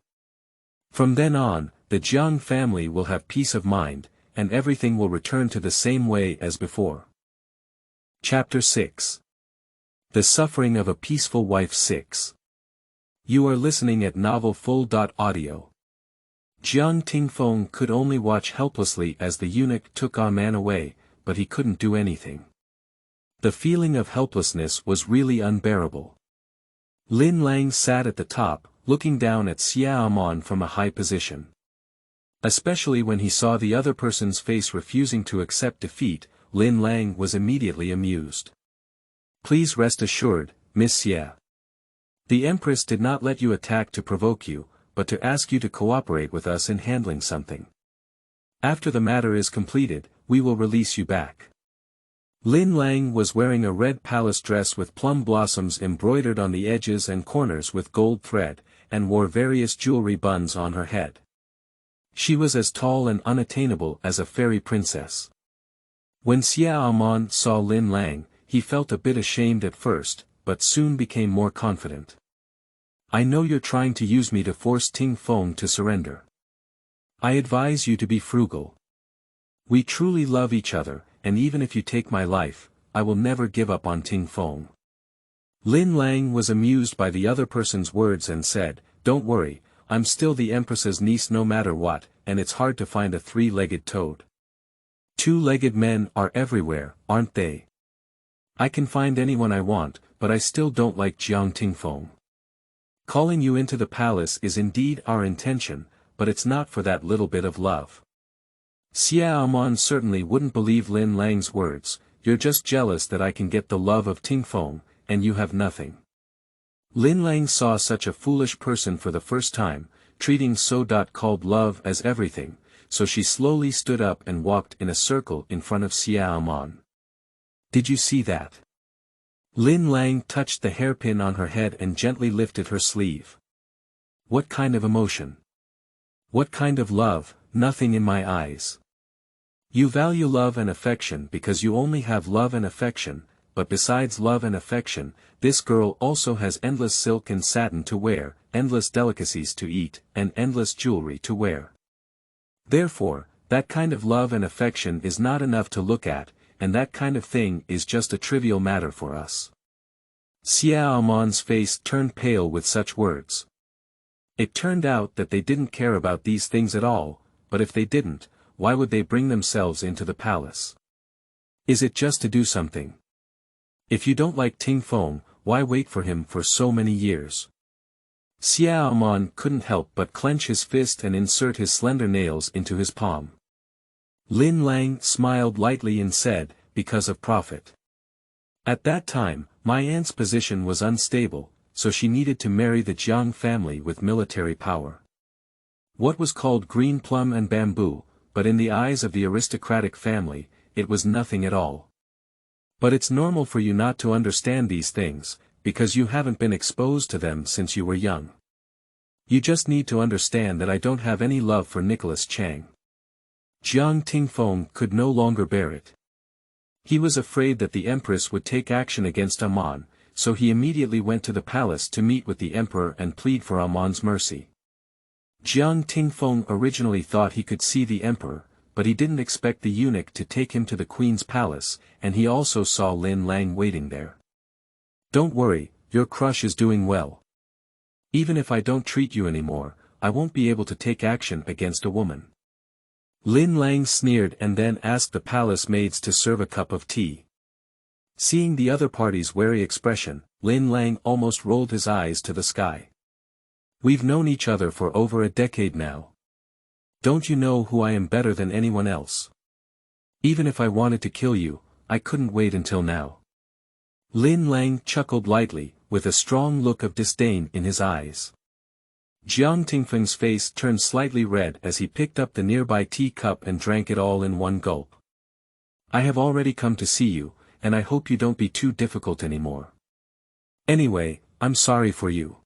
S1: From then on, the Jiang family will have peace of mind, and everything will return to the same way as before. Chapter 6. The Suffering of a Peaceful Wife 6. You are listening at novelfull.audio. Jiang Tingfeng could only watch helplessly as the eunuch took Aman away, but he couldn't do anything. The feeling of helplessness was really unbearable. Lin Lang sat at the top, looking down at Xie Aman from a high position. Especially when he saw the other person's face refusing to accept defeat, Lin Lang was immediately amused. Please rest assured, Miss Xie. The Empress did not let you attack to provoke you, but to ask you to cooperate with us in handling something. After the matter is completed, we will release you back. Lin Lang was wearing a red palace dress with plum blossoms embroidered on the edges and corners with gold thread, and wore various jewelry buns on her head. She was as tall and unattainable as a fairy princess. When Xie Aman saw Lin Lang, he felt a bit ashamed at first, but soon became more confident. I know you're trying to use me to force Ting Feng to surrender. I advise you to be frugal. We truly love each other, and even if you take my life, I will never give up on Ting Feng. Lin Lang was amused by the other person's words and said, Don't worry, I'm still the Empress's niece no matter what, and it's hard to find a three-legged toad. Two-legged men are everywhere, aren't they? I can find anyone I want, but I still don't like Jiang Tingfeng. Calling you into the palace is indeed our intention, but it's not for that little bit of love. Xie Aman certainly wouldn't believe Lin Lang's words, you're just jealous that I can get the love of Tingfeng, and you have nothing. Lin Lang saw such a foolish person for the first time, treating so-called love as everything, so she slowly stood up and walked in a circle in front of Xie Aman. Did you see that? Lin Lang touched the hairpin on her head and gently lifted her sleeve. What kind of emotion? What kind of love? Nothing in my eyes. You value love and affection because you only have love and affection, but besides love and affection, this girl also has endless silk and satin to wear, endless delicacies to eat, and endless jewelry to wear. Therefore, that kind of love and affection is not enough to look at, and that kind of thing is just a trivial matter for us. Xia Amon's face turned pale with such words. It turned out that they didn't care about these things at all, but if they didn't, why would they bring themselves into the palace? Is it just to do something? If you don't like Ting Feng, why wait for him for so many years? Xia Amon couldn't help but clench his fist and insert his slender nails into his palm. Lin Lang smiled lightly and said, because of profit. At that time, my aunt's position was unstable, so she needed to marry the Jiang family with military power. What was called green plum and bamboo, but in the eyes of the aristocratic family, it was nothing at all. But it's normal for you not to understand these things, because you haven't been exposed to them since you were young. You just need to understand that I don't have any love for Nicholas Chang. Jiang Tingfeng could no longer bear it. He was afraid that the empress would take action against Amon, so he immediately went to the palace to meet with the emperor and plead for Amon's mercy. Jiang Tingfeng originally thought he could see the emperor, but he didn't expect the eunuch to take him to the queen's palace, and he also saw Lin Lang waiting there. Don't worry, your crush is doing well. Even if I don't treat you anymore, I won't be able to take action against a woman. Lin Lang sneered and then asked the palace maids to serve a cup of tea. Seeing the other party's wary expression, Lin Lang almost rolled his eyes to the sky. We've known each other for over a decade now. Don't you know who I am better than anyone else? Even if I wanted to kill you, I couldn't wait until now. Lin Lang chuckled lightly, with a strong look of disdain in his eyes. Jiang Tingfeng's face turned slightly red as he picked up the nearby tea cup and drank it all in one gulp. I have already come to see you, and I hope you don't be too difficult anymore. Anyway, I'm sorry for you.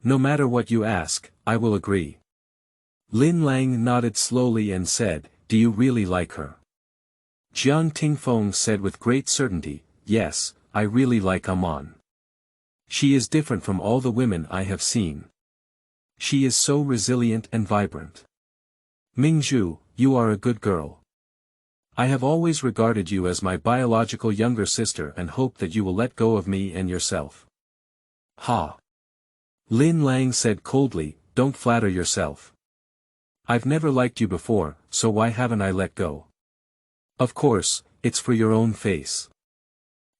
S1: No matter what you ask, I will agree. Lin Lang nodded slowly and said, do you really like her? Jiang Tingfeng said with great certainty, yes, I really like Amon. She is different from all the women I have seen. She is so resilient and vibrant. Mingzhu, you are a good girl. I have always regarded you as my biological younger sister and hope that you will let go of me and yourself. Ha! Lin Lang said coldly, don't flatter yourself. I've never liked you before, so why haven't I let go? Of course, it's for your own face.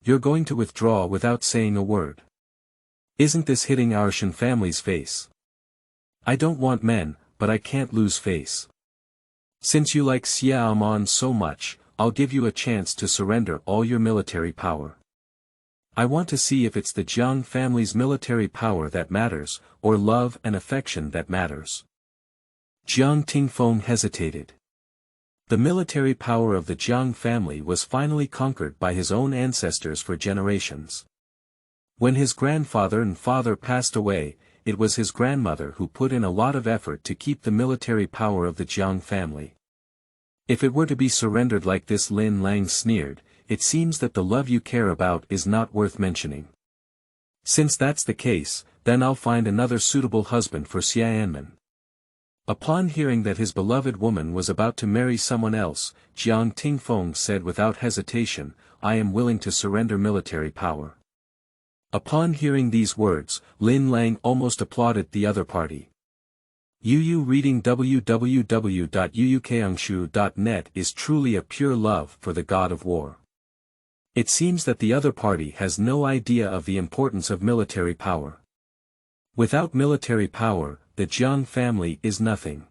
S1: You're going to withdraw without saying a word. Isn't this hitting our Shen family's face? I don't want men, but I can't lose face. Since you like Xia Amon so much, I'll give you a chance to surrender all your military power. I want to see if it's the Jiang family's military power that matters, or love and affection that matters. Jiang Tingfeng hesitated. The military power of the Jiang family was finally conquered by his own ancestors for generations. When his grandfather and father passed away, it was his grandmother who put in a lot of effort to keep the military power of the Jiang family. If it were to be surrendered like this, Lin Lang sneered, it seems that the love you care about is not worth mentioning. Since that's the case, then I'll find another suitable husband for Xianmen. Upon hearing that his beloved woman was about to marry someone else, Jiang Tingfeng said without hesitation, I am willing to surrender military power. Upon hearing these words, Lin Lang almost applauded the other party. Yu reading www.yuukangshu.net is truly a pure love for the god of war. It seems that the other party has no idea of the importance of military power. Without military power, the Jiang family is nothing.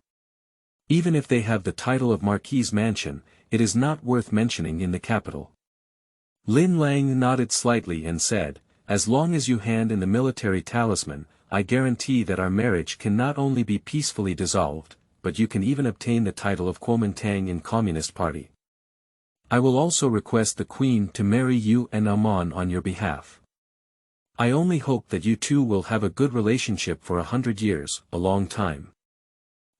S1: Even if they have the title of Marquis Mansion, it is not worth mentioning in the capital. Lin Lang nodded slightly and said, as long as you hand in the military talisman, I guarantee that our marriage can not only be peacefully dissolved, but you can even obtain the title of Kuomintang in Communist Party. I will also request the Queen to marry you and Amon on your behalf. I only hope that you two will have a good relationship for 100 years, a long time.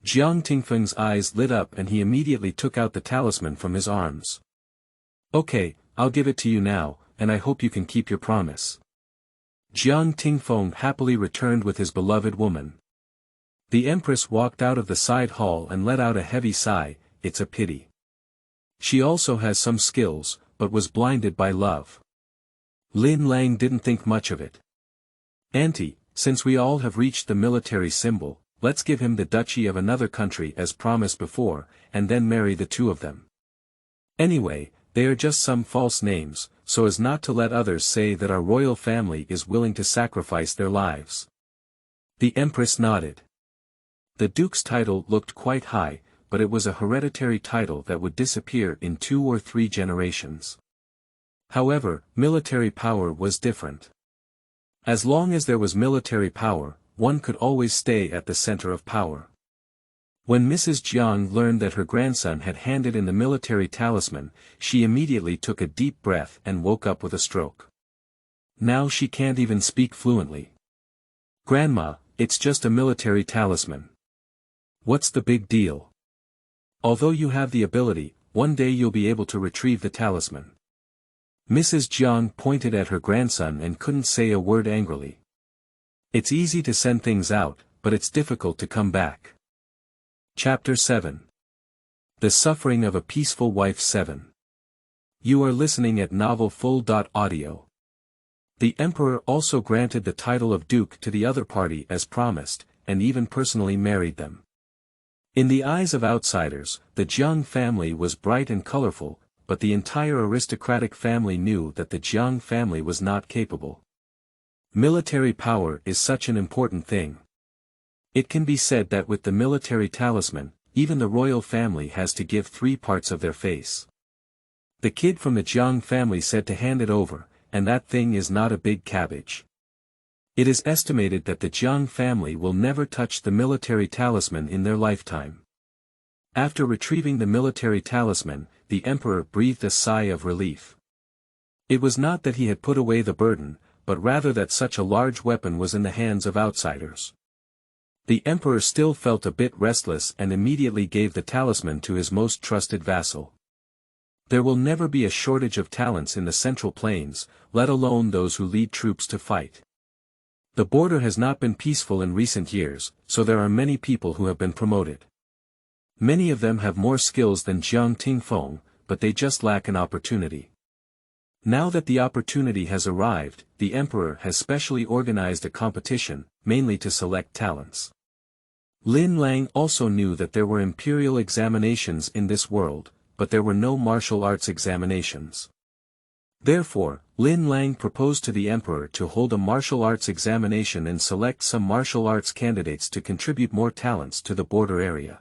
S1: Jiang Tingfeng's eyes lit up and he immediately took out the talisman from his arms. Okay, I'll give it to you now, and I hope you can keep your promise. Jiang Tingfeng happily returned with his beloved woman. The Empress walked out of the side hall and let out a heavy sigh. It's a pity. She also has some skills, but was blinded by love. Lin Lang didn't think much of it. Auntie, since we all have reached the military symbol, let's give him the duchy of another country as promised before, and then marry the two of them. Anyway, they are just some false names, so as not to let others say that our royal family is willing to sacrifice their lives. The Empress nodded. The Duke's title looked quite high, but it was a hereditary title that would disappear in 2 or 3 generations. However, military power was different. As long as there was military power, one could always stay at the center of power. When Mrs. Jiang learned that her grandson had handed in the military talisman, she immediately took a deep breath and woke up with a stroke. Now she can't even speak fluently. Grandma, it's just a military talisman. What's the big deal? Although you have the ability, one day you'll be able to retrieve the talisman. Mrs. Jiang pointed at her grandson and couldn't say a word angrily. It's easy to send things out, but it's difficult to come back. Chapter 7. The Suffering of a Peaceful Wife 7. You are listening at novelfull.audio. The Emperor also granted the title of Duke to the other party as promised, and even personally married them. In the eyes of outsiders, the Jiang family was bright and colorful, but the entire aristocratic family knew that the Jiang family was not capable. Military power is such an important thing. It can be said that with the military talisman, even the royal family has to give 3 parts of their face. The kid from the Jiang family said to hand it over, and that thing is not a big cabbage. It is estimated that the Jiang family will never touch the military talisman in their lifetime. After retrieving the military talisman, the Emperor breathed a sigh of relief. It was not that he had put away the burden, but rather that such a large weapon was in the hands of outsiders. The Emperor still felt a bit restless and immediately gave the talisman to his most trusted vassal. There will never be a shortage of talents in the Central Plains, let alone those who lead troops to fight. The border has not been peaceful in recent years, so there are many people who have been promoted. Many of them have more skills than Jiang Tingfeng, but they just lack an opportunity. Now that the opportunity has arrived, the Emperor has specially organized a competition, mainly to select talents. Lin Lang also knew that there were imperial examinations in this world, but there were no martial arts examinations. Therefore, Lin Lang proposed to the Emperor to hold a martial arts examination and select some martial arts candidates to contribute more talents to the border area.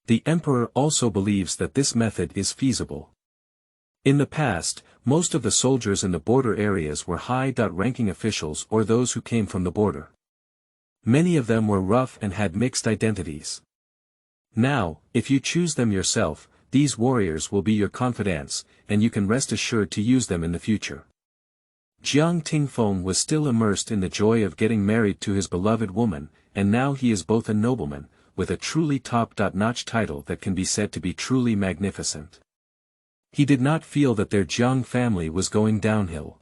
S1: The Emperor also believes that this method is feasible. In the past, most of the soldiers in the border areas were high-ranking officials or those who came from the border. Many of them were rough and had mixed identities. Now, if you choose them yourself, these warriors will be your confidants, and you can rest assured to use them in the future. Jiang Tingfeng was still immersed in the joy of getting married to his beloved woman, and now he is both a nobleman, with a truly top-notch title that can be said to be truly magnificent. He did not feel that their Jiang family was going downhill.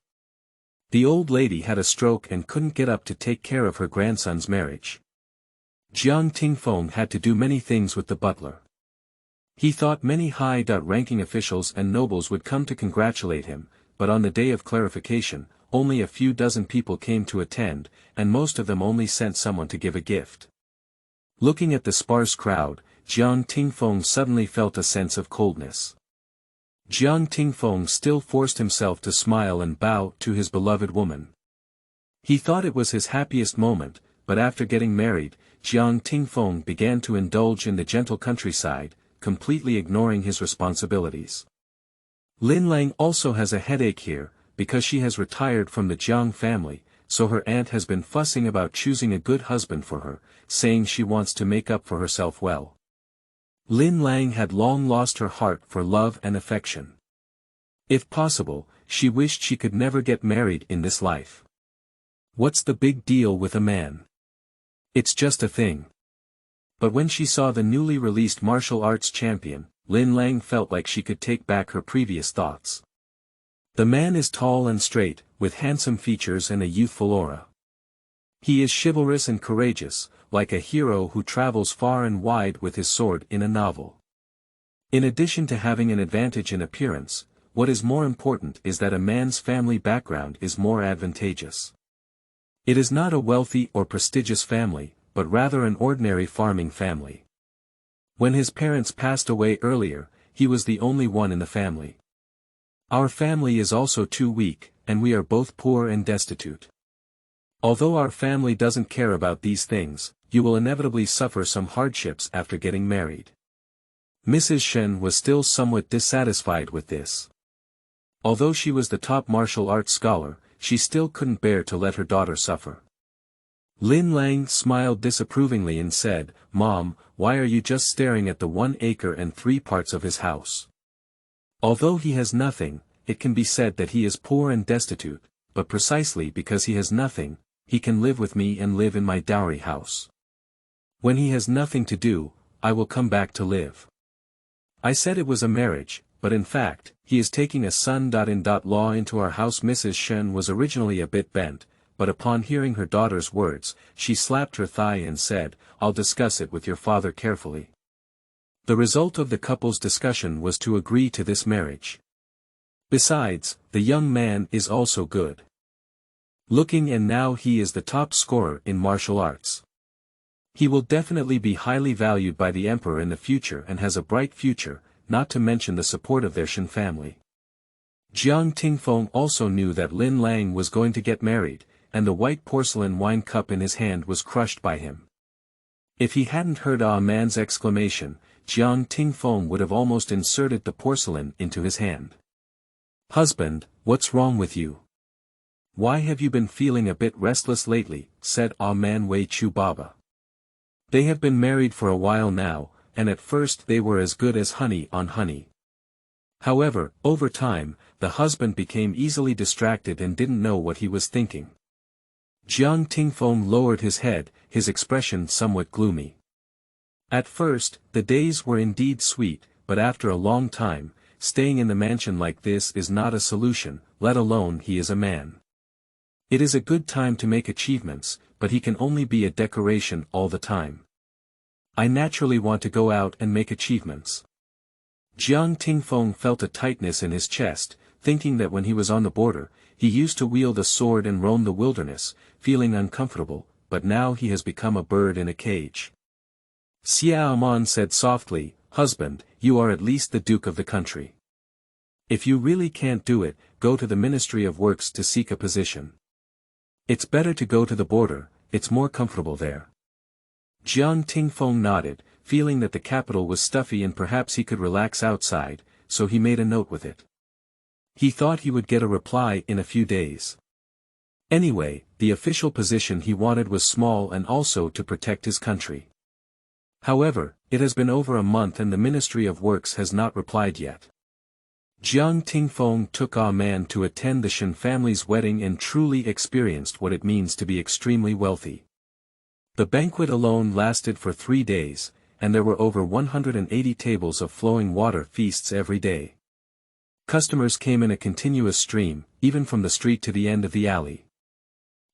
S1: The old lady had a stroke and couldn't get up to take care of her grandson's marriage. Jiang Tingfeng had to do many things with the butler. He thought many high-ranking officials and nobles would come to congratulate him, but on the day of clarification, only a few dozen people came to attend, and most of them only sent someone to give a gift. Looking at the sparse crowd, Jiang Tingfeng suddenly felt a sense of coldness. Jiang Tingfeng still forced himself to smile and bow to his beloved woman. He thought it was his happiest moment, but after getting married, Jiang Tingfeng began to indulge in the gentle countryside, completely ignoring his responsibilities. Lin Lang also has a headache here, because she has retired from the Jiang family, so her aunt has been fussing about choosing a good husband for her, saying she wants to make up for herself well. Lin Lang had long lost her heart for love and affection. If possible, she wished she could never get married in this life. What's the big deal with a man? It's just a thing. But when she saw the newly released martial arts champion, Lin Lang felt like she could take back her previous thoughts. The man is tall and straight, with handsome features and a youthful aura. He is chivalrous and courageous, like a hero who travels far and wide with his sword in a novel. In addition to having an advantage in appearance, what is more important is that a man's family background is more advantageous. It is not a wealthy or prestigious family, but rather an ordinary farming family. When his parents passed away earlier, he was the only one in the family. Our family is also too weak, and we are both poor and destitute. Although our family doesn't care about these things, you will inevitably suffer some hardships after getting married. Mrs. Shen was still somewhat dissatisfied with this. Although she was the top martial arts scholar, she still couldn't bear to let her daughter suffer. Lin Lang smiled disapprovingly and said, "Mom, why are you just staring at the 1 acre and 3 parts of his house? Although he has nothing, it can be said that he is poor and destitute, but precisely because he has nothing, he can live with me and live in my dowry house. When he has nothing to do, I will come back to live." I said it was a marriage, but in fact, he is taking a son-in-law into our house. Mrs. Shen was originally a bit bent, but upon hearing her daughter's words, she slapped her thigh and said, "I'll discuss it with your father carefully." The result of the couple's discussion was to agree to this marriage. Besides, the young man is also good looking, and now he is the top scorer in martial arts. He will definitely be highly valued by the emperor in the future and has a bright future, not to mention the support of their Shen family. Jiang Tingfeng also knew that Lin Lang was going to get married, and the white porcelain wine cup in his hand was crushed by him. If he hadn't heard Ah Man's exclamation, Jiang Tingfeng would have almost inserted the porcelain into his hand. "Husband, what's wrong with you? Why have you been feeling a bit restless lately?" said Ah Man Wei Chu Baba. They have been married for a while now, and at first they were as good as honey on honey. However, over time, the husband became easily distracted and didn't know what he was thinking. Jiang Tingfeng lowered his head, his expression somewhat gloomy. At first, the days were indeed sweet, but after a long time, staying in the mansion like this is not a solution, let alone he is a man. It is a good time to make achievements, but he can only be a decoration all the time. I naturally want to go out and make achievements. Jiang Tingfeng felt a tightness in his chest, thinking that when he was on the border, he used to wield a sword and roam the wilderness, feeling uncomfortable, but now he has become a bird in a cage. Xiao Man said softly, "Husband, you are at least the duke of the country. If you really can't do it, go to the Ministry of Works to seek a position. It's better to go to the border, it's more comfortable there." Jiang Tingfeng nodded, feeling that the capital was stuffy and perhaps he could relax outside, so he made a note with it. He thought he would get a reply in a few days. Anyway, the official position he wanted was small and also to protect his country. However, it has been over a month and the Ministry of Works has not replied yet. Jiang Tingfeng took Ah Man to attend the Shen family's wedding and truly experienced what it means to be extremely wealthy. The banquet alone lasted for 3 days, and there were over 180 tables of flowing water feasts every day. Customers came in a continuous stream, even from the street to the end of the alley.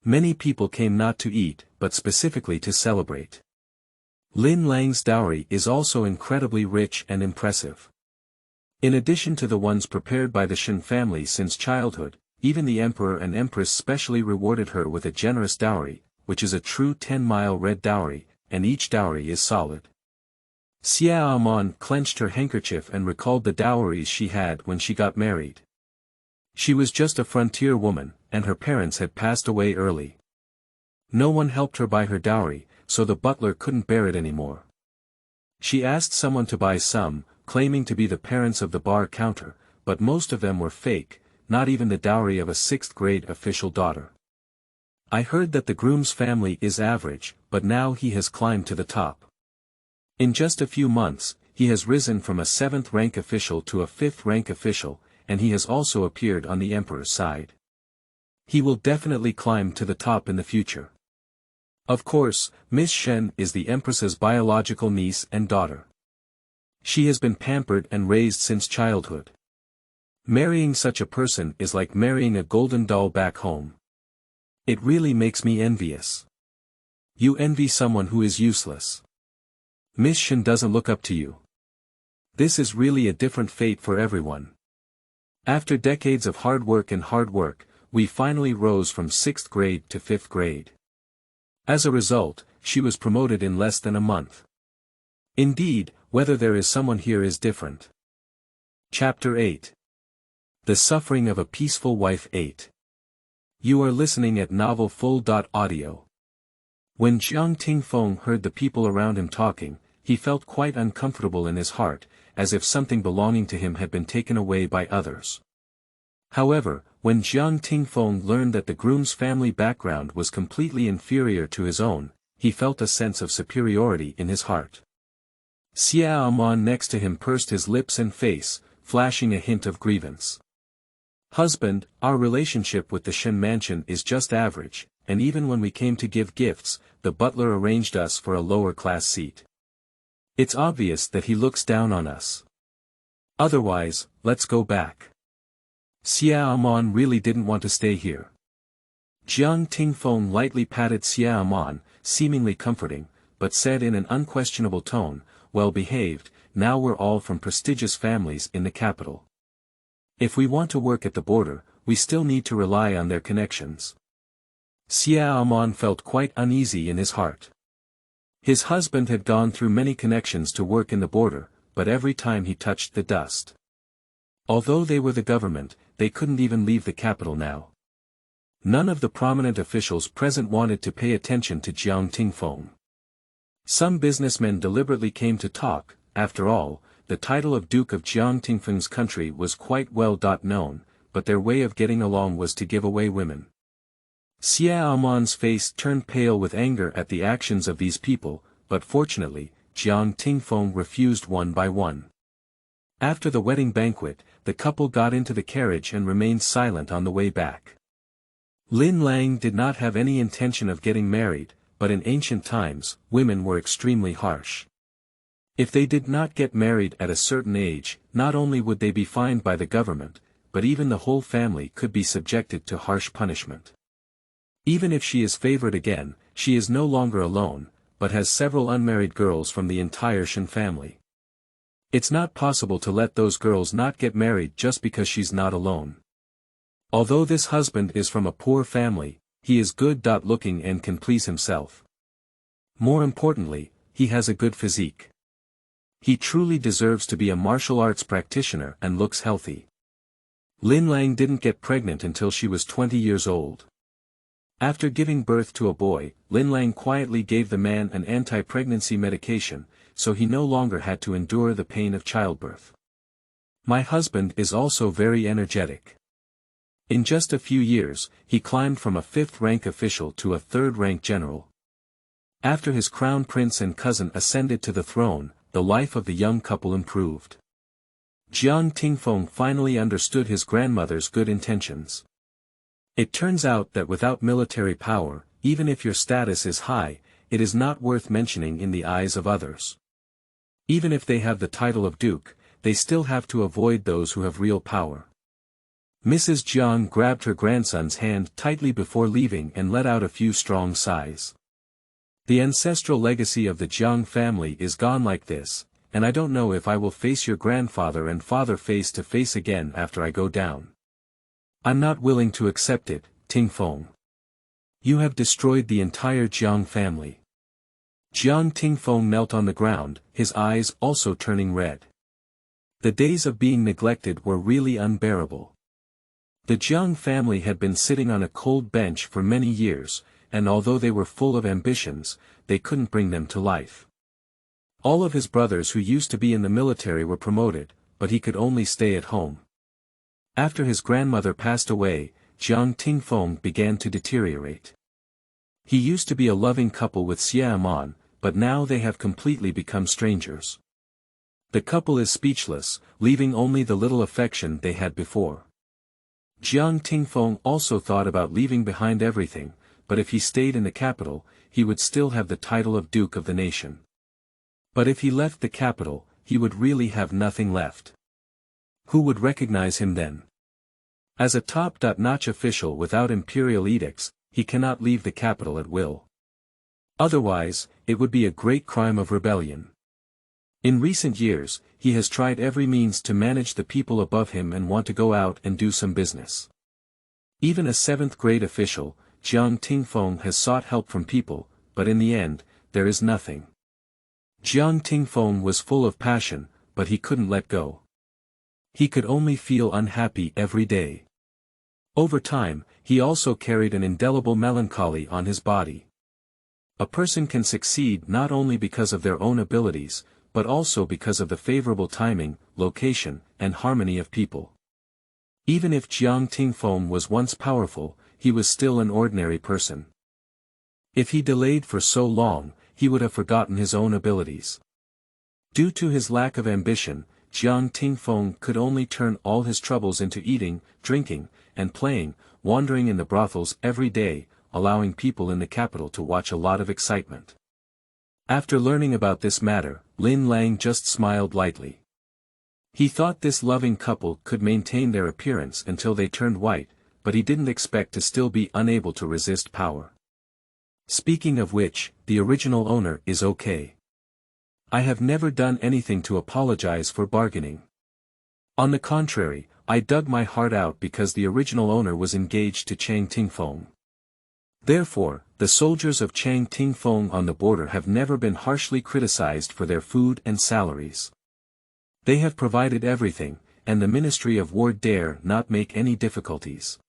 S1: Many people came not to eat, but specifically to celebrate. Lin Lang's dowry is also incredibly rich and impressive. In addition to the ones prepared by the Shen family since childhood, even the emperor and empress specially rewarded her with a generous dowry, which is a true 10-mile red dowry, and each dowry is solid. Xiao Man clenched her handkerchief and recalled the dowries she had when she got married. She was just a frontier woman, and her parents had passed away early. No one helped her buy her dowry, so the butler couldn't bear it anymore. She asked someone to buy some, claiming to be the parents of the bar counter, but most of them were fake, not even the dowry of a 6th-grade official daughter. I heard that the groom's family is average, but now he has climbed to the top. In just a few months, he has risen from a 7th-rank official to a 5th-rank official, and he has also appeared on the emperor's side. He will definitely climb to the top in the future. Of course, Miss Shen is the empress's biological niece and daughter. She has been pampered and raised since childhood. Marrying such a person is like marrying a golden doll back home. It really makes me envious. You envy someone who is useless. Miss Shen doesn't look up to you. This is really a different fate for everyone. After decades of hard work, we finally rose from 6th grade to 5th grade. As a result, she was promoted in less than a month. Indeed, whether there is someone here is different. Chapter 8. The Suffering of a Peaceful Wife 8. You are listening at Novel Full.audio. When Jiang Tingfeng heard the people around him talking, he felt quite uncomfortable in his heart, as if something belonging to him had been taken away by others. However, when Jiang Tingfeng learned that the groom's family background was completely inferior to his own, he felt a sense of superiority in his heart. Xiao Amon next to him pursed his lips and face, flashing a hint of grievance. Husband, our relationship with the Shen mansion is just average, and even when we came to give gifts, the butler arranged us for a lower-class seat. It's obvious that he looks down on us. Otherwise, let's go back. Xiao Amon really didn't want to stay here. Jiang Tingfeng lightly patted Xiao Amon, seemingly comforting, but said in an unquestionable tone, "Well behaved, now we're all from prestigious families in the capital. If we want to work at the border, we still need to rely on their connections." Xiao Amon felt quite uneasy in his heart. His husband had gone through many connections to work in the border, but every time he touched the dust. Although they were the government, they couldn't even leave the capital now. None of the prominent officials present wanted to pay attention to Jiang Tingfeng. Some businessmen deliberately came to talk. After all, the title of Duke of Jiang Tingfeng's country was quite well known, but their way of getting along was to give away women. Xiao Amon's face turned pale with anger at the actions of these people, but fortunately, Jiang Tingfeng refused one by one. After the wedding banquet, the couple got into the carriage and remained silent on the way back. Lin Lang did not have any intention of getting married, but in ancient times, women were extremely harsh. If they did not get married at a certain age, not only would they be fined by the government, but even the whole family could be subjected to harsh punishment. Even if she is favored again, she is no longer alone, but has several unmarried girls from the entire Shen family. It's not possible to let those girls not get married just because she's not alone. Although this husband is from a poor family, he is good-looking and can please himself. More importantly, he has a good physique. He truly deserves to be a martial arts practitioner and looks healthy. Lin Lang didn't get pregnant until she was 20 years old. After giving birth to a boy, Lin Lang quietly gave the man an anti-pregnancy medication, so he no longer had to endure the pain of childbirth. My husband is also very energetic. In just a few years, he climbed from a 5th-rank official to a 3rd-rank general. After his crown prince and cousin ascended to the throne, the life of the young couple improved. Jiang Tingfeng finally understood his grandmother's good intentions. It turns out that without military power, even if your status is high, it is not worth mentioning in the eyes of others. Even if they have the title of duke, they still have to avoid those who have real power. Mrs. Jiang grabbed her grandson's hand tightly before leaving and let out a few strong sighs. The ancestral legacy of the Jiang family is gone like this, and I don't know if I will face your grandfather and father face to face again after I go down. I'm not willing to accept it, Tingfeng. You have destroyed the entire Jiang family. Jiang Tingfeng knelt on the ground, his eyes also turning red. The days of being neglected were really unbearable. The Jiang family had been sitting on a cold bench for many years, and although they were full of ambitions, they couldn't bring them to life. All of his brothers who used to be in the military were promoted, but he could only stay at home. After his grandmother passed away, Jiang Tingfeng began to deteriorate. He used to be a loving couple with Xia Man, but now they have completely become strangers. The couple is speechless, leaving only the little affection they had before. Jiang Tingfeng also thought about leaving behind everything, but if he stayed in the capital, he would still have the title of Duke of the nation. But if he left the capital, he would really have nothing left. Who would recognize him then? As a top-notch official without imperial edicts, he cannot leave the capital at will. Otherwise, it would be a great crime of rebellion. In recent years, he has tried every means to manage the people above him and want to go out and do some business. Even a 7th-grade official, Jiang Tingfeng has sought help from people, but in the end, there is nothing. Jiang Tingfeng was full of passion, but he couldn't let go. He could only feel unhappy every day. Over time, he also carried an indelible melancholy on his body. A person can succeed not only because of their own abilities, but also because of the favorable timing, location, and harmony of people. Even if Jiang Tingfeng was once powerful, he was still an ordinary person. If he delayed for so long, he would have forgotten his own abilities. Due to his lack of ambition, Jiang Tingfeng could only turn all his troubles into eating, drinking, and playing, wandering in the brothels every day, allowing people in the capital to watch a lot of excitement. After learning about this matter, Lin Lang just smiled lightly. He thought this loving couple could maintain their appearance until they turned white, but he didn't expect to still be unable to resist power. Speaking of which, the original owner is okay. I have never done anything to apologize for bargaining. On the contrary, I dug my heart out because the original owner was engaged to Chang Tingfeng. Therefore, the soldiers of Chang Tingfeng on the border have never been harshly criticized for their food and salaries. They have provided everything, and the Ministry of War dare not make any difficulties.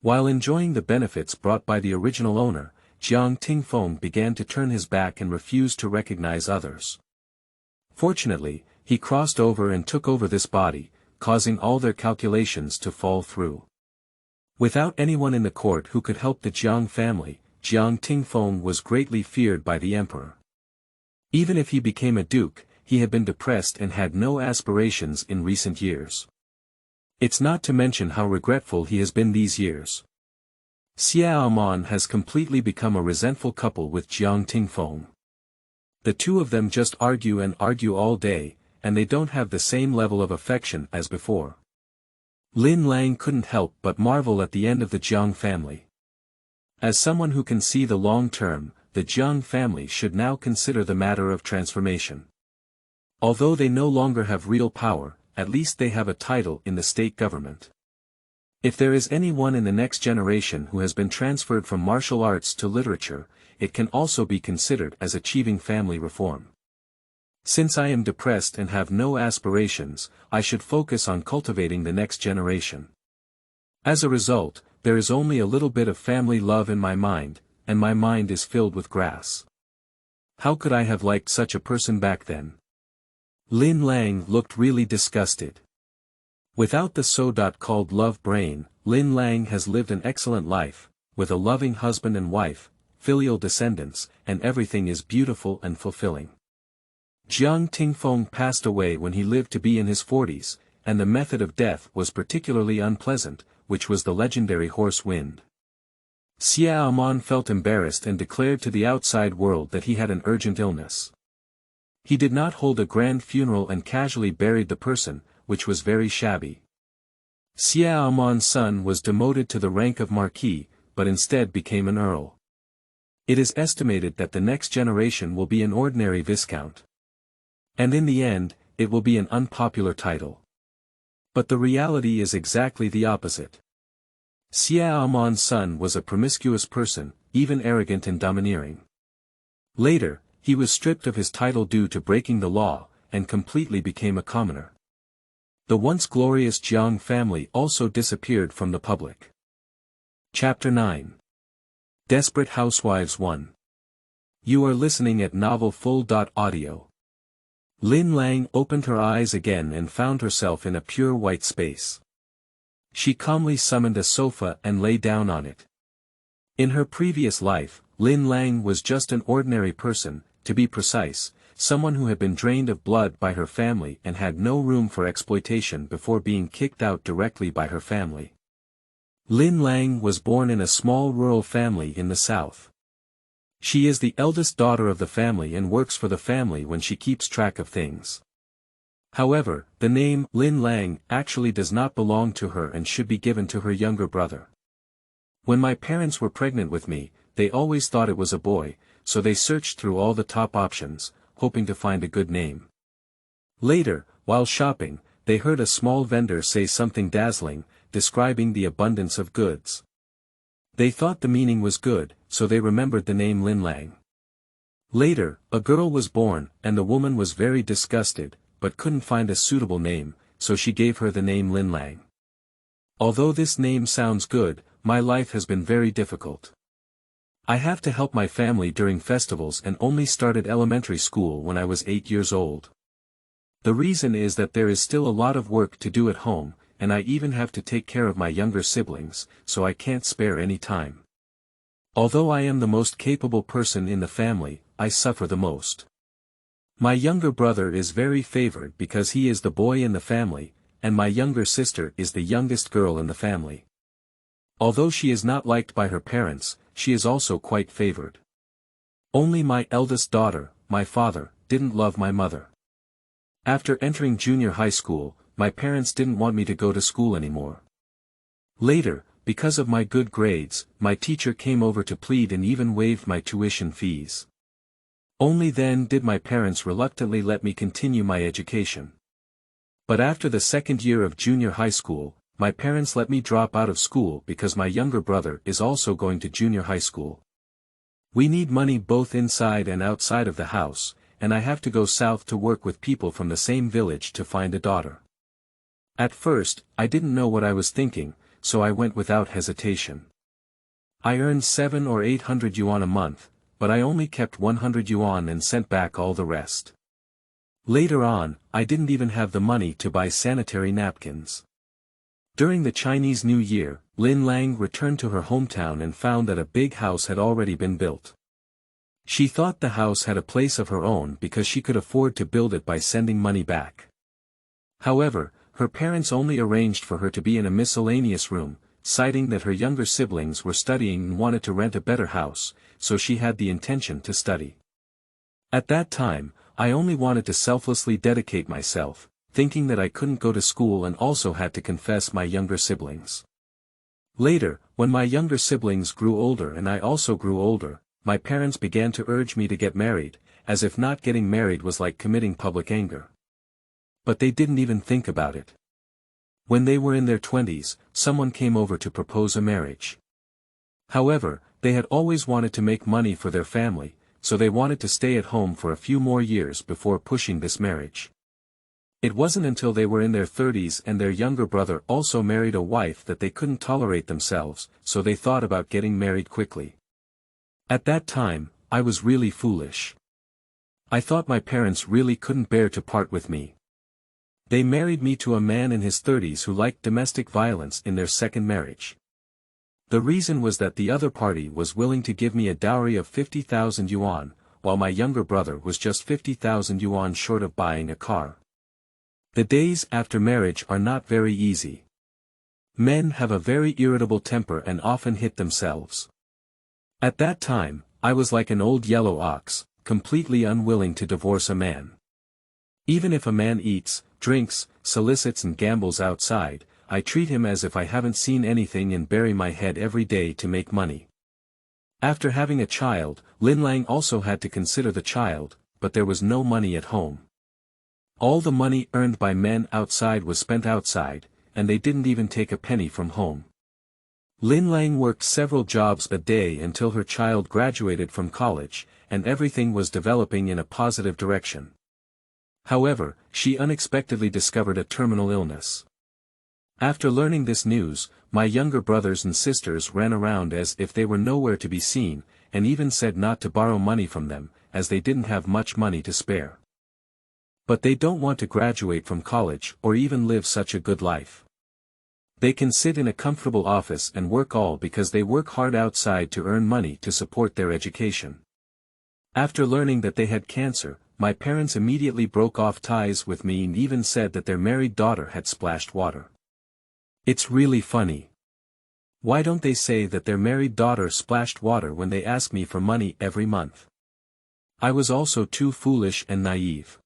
S1: While enjoying the benefits brought by the original owner, Jiang Tingfeng began to turn his back and refused to recognize others. Fortunately, he crossed over and took over this body, causing all their calculations to fall through. Without anyone in the court who could help the Jiang family, Jiang Tingfeng was greatly feared by the emperor. Even if he became a duke, he had been depressed and had no aspirations in recent years. It's not to mention how regretful he has been these years. Xiaomon has completely become a resentful couple with Jiang Tingfeng. The two of them just argue and argue all day, and they don't have the same level of affection as before. Lin Lang couldn't help but marvel at the end of the Jiang family. As someone who can see the long term, the Jiang family should now consider the matter of transformation. Although they no longer have real power, at least they have a title in the state government. If there is anyone in the next generation who has been transferred from martial arts to literature, it can also be considered as achieving family reform. Since I am depressed and have no aspirations, I should focus on cultivating the next generation. As a result, there is only a little bit of family love in my mind, and my mind is filled with grass. How could I have liked such a person back then? Lin Lang looked really disgusted. Without the so-called love brain, Lin Lang has lived an excellent life, with a loving husband and wife, filial descendants, and everything is beautiful and fulfilling. Jiang Tingfeng passed away when he lived to be in his 40s, and the method of death was particularly unpleasant, which was the legendary horse wind. Xiaomon felt embarrassed and declared to the outside world that he had an urgent illness. He did not hold a grand funeral and casually buried the person, which was very shabby. Xiaomon's son was demoted to the rank of marquis, but instead became an earl. It is estimated that the next generation will be an ordinary viscount. And in the end, it will be an unpopular title. But the reality is exactly the opposite. Xiaomon's son was a promiscuous person, even arrogant and domineering. Later, he was stripped of his title due to breaking the law, and completely became a commoner. The once glorious Jiang family also disappeared from the public. Chapter 9. Desperate Housewives 1. You are listening at Novel Full.audio. Lin Lang opened her eyes again and found herself in a pure white space. She calmly summoned a sofa and lay down on it. In her previous life, Lin Lang was just an ordinary person, to be precise, someone who had been drained of blood by her family and had no room for exploitation before being kicked out directly by her family. Lin Lang was born in a small rural family in the south. She is the eldest daughter of the family and works for the family when she keeps track of things. However, the name Lin Lang actually does not belong to her and should be given to her younger brother. When my parents were pregnant with me, they always thought it was a boy, so they searched through all the top options, hoping to find a good name. Later, while shopping, they heard a small vendor say something dazzling, describing the abundance of goods. They thought the meaning was good, so they remembered the name Lin Lang. Later, a girl was born, and the woman was very disgusted, but couldn't find a suitable name, so she gave her the name Lin Lang. Although this name sounds good, my life has been very difficult. I have to help my family during festivals and only started elementary school when I was 8 years old. The reason is that there is still a lot of work to do at home, and I even have to take care of my younger siblings, so I can't spare any time. Although I am the most capable person in the family, I suffer the most. My younger brother is very favored because he is the boy in the family, and my younger sister is the youngest girl in the family. Although she is not liked by her parents, she is also quite favored. Only my eldest daughter, my father, didn't love my mother. After entering junior high school, my parents didn't want me to go to school anymore. Later, because of my good grades, my teacher came over to plead and even waived my tuition fees. Only then did my parents reluctantly let me continue my education. But after the second year of junior high school, my parents let me drop out of school because my younger brother is also going to junior high school. We need money both inside and outside of the house, and I have to go south to work with people from the same village to find a daughter. At first, I didn't know what I was thinking, so I went without hesitation. I earned 700 or 800 yuan a month, but I only kept 100 yuan and sent back all the rest. Later on, I didn't even have the money to buy sanitary napkins. During the Chinese New Year, Lin Lang returned to her hometown and found that a big house had already been built. She thought the house had a place of her own because she could afford to build it by sending money back. However, her parents only arranged for her to be in a miscellaneous room, citing that her younger siblings were studying and wanted to rent a better house, so she had the intention to study. At that time, I only wanted to selflessly dedicate myself, thinking that I couldn't go to school and also had to confess my younger siblings. Later, when my younger siblings grew older and I also grew older, my parents began to urge me to get married, as if not getting married was like committing public anger. But they didn't even think about it. When they were in their 20s, someone came over to propose a marriage. However, they had always wanted to make money for their family, so they wanted to stay at home for a few more years before pushing this marriage. It wasn't until they were in their 30s and their younger brother also married a wife that they couldn't tolerate themselves, so they thought about getting married quickly. At that time, I was really foolish. I thought my parents really couldn't bear to part with me. They married me to a man in his 30s who liked domestic violence in their second marriage. The reason was that the other party was willing to give me a dowry of 50,000 yuan, while my younger brother was just 50,000 yuan short of buying a car. The days after marriage are not very easy. Men have a very irritable temper and often hit themselves. At that time, I was like an old yellow ox, completely unwilling to divorce a man. Even if a man eats, drinks, solicits and gambles outside, I treat him as if I haven't seen anything and bury my head every day to make money. After having a child, Lin Lang also had to consider the child, but there was no money at home. All the money earned by men outside was spent outside, and they didn't even take a penny from home. Lin Lang worked several jobs a day until her child graduated from college, and everything was developing in a positive direction. However, she unexpectedly discovered a terminal illness. After learning this news, my younger brothers and sisters ran around as if they were nowhere to be seen, and even said not to borrow money from them, as they didn't have much money to spare. But they don't want to graduate from college or even live such a good life. They can sit in a comfortable office and work all because they work hard outside to earn money to support their education. After learning that they had cancer, my parents immediately broke off ties with me and even said that their married daughter had splashed water. It's really funny. Why don't they say that their married daughter splashed water when they ask me for money every month? I was also too foolish and naive.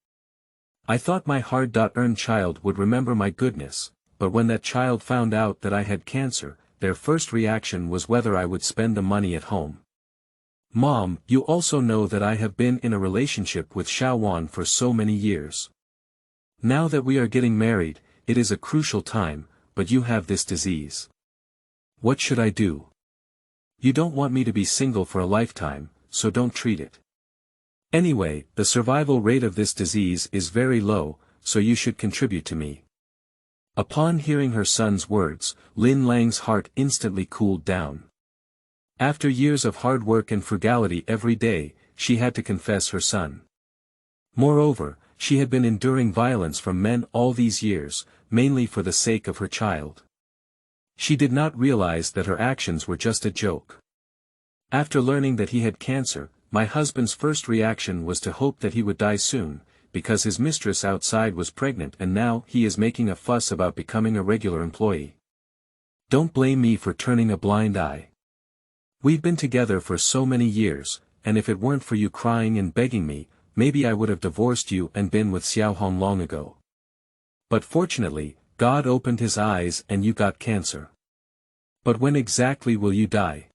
S1: I thought my hard-earned child would remember my goodness, but when that child found out that I had cancer, their first reaction was whether I would spend the money at home. Mom, you also know that I have been in a relationship with Xiaowan for so many years. Now that we are getting married, it is a crucial time, but you have this disease. What should I do? You don't want me to be single for a lifetime, so don't treat it. Anyway, the survival rate of this disease is very low, so you should contribute to me. Upon hearing her son's words, Lin Lang's heart instantly cooled down. After years of hard work and frugality every day, she had to confess her son. Moreover, she had been enduring violence from men all these years, mainly for the sake of her child. She did not realize that her actions were just a joke. After learning that he had cancer, my husband's first reaction was to hope that he would die soon, because his mistress outside was pregnant and now he is making a fuss about becoming a regular employee. Don't blame me for turning a blind eye. We've been together for so many years, and if it weren't for you crying and begging me, maybe I would have divorced you and been with Xiaohong long ago. But fortunately, God opened his eyes and you got cancer. But when exactly will you die?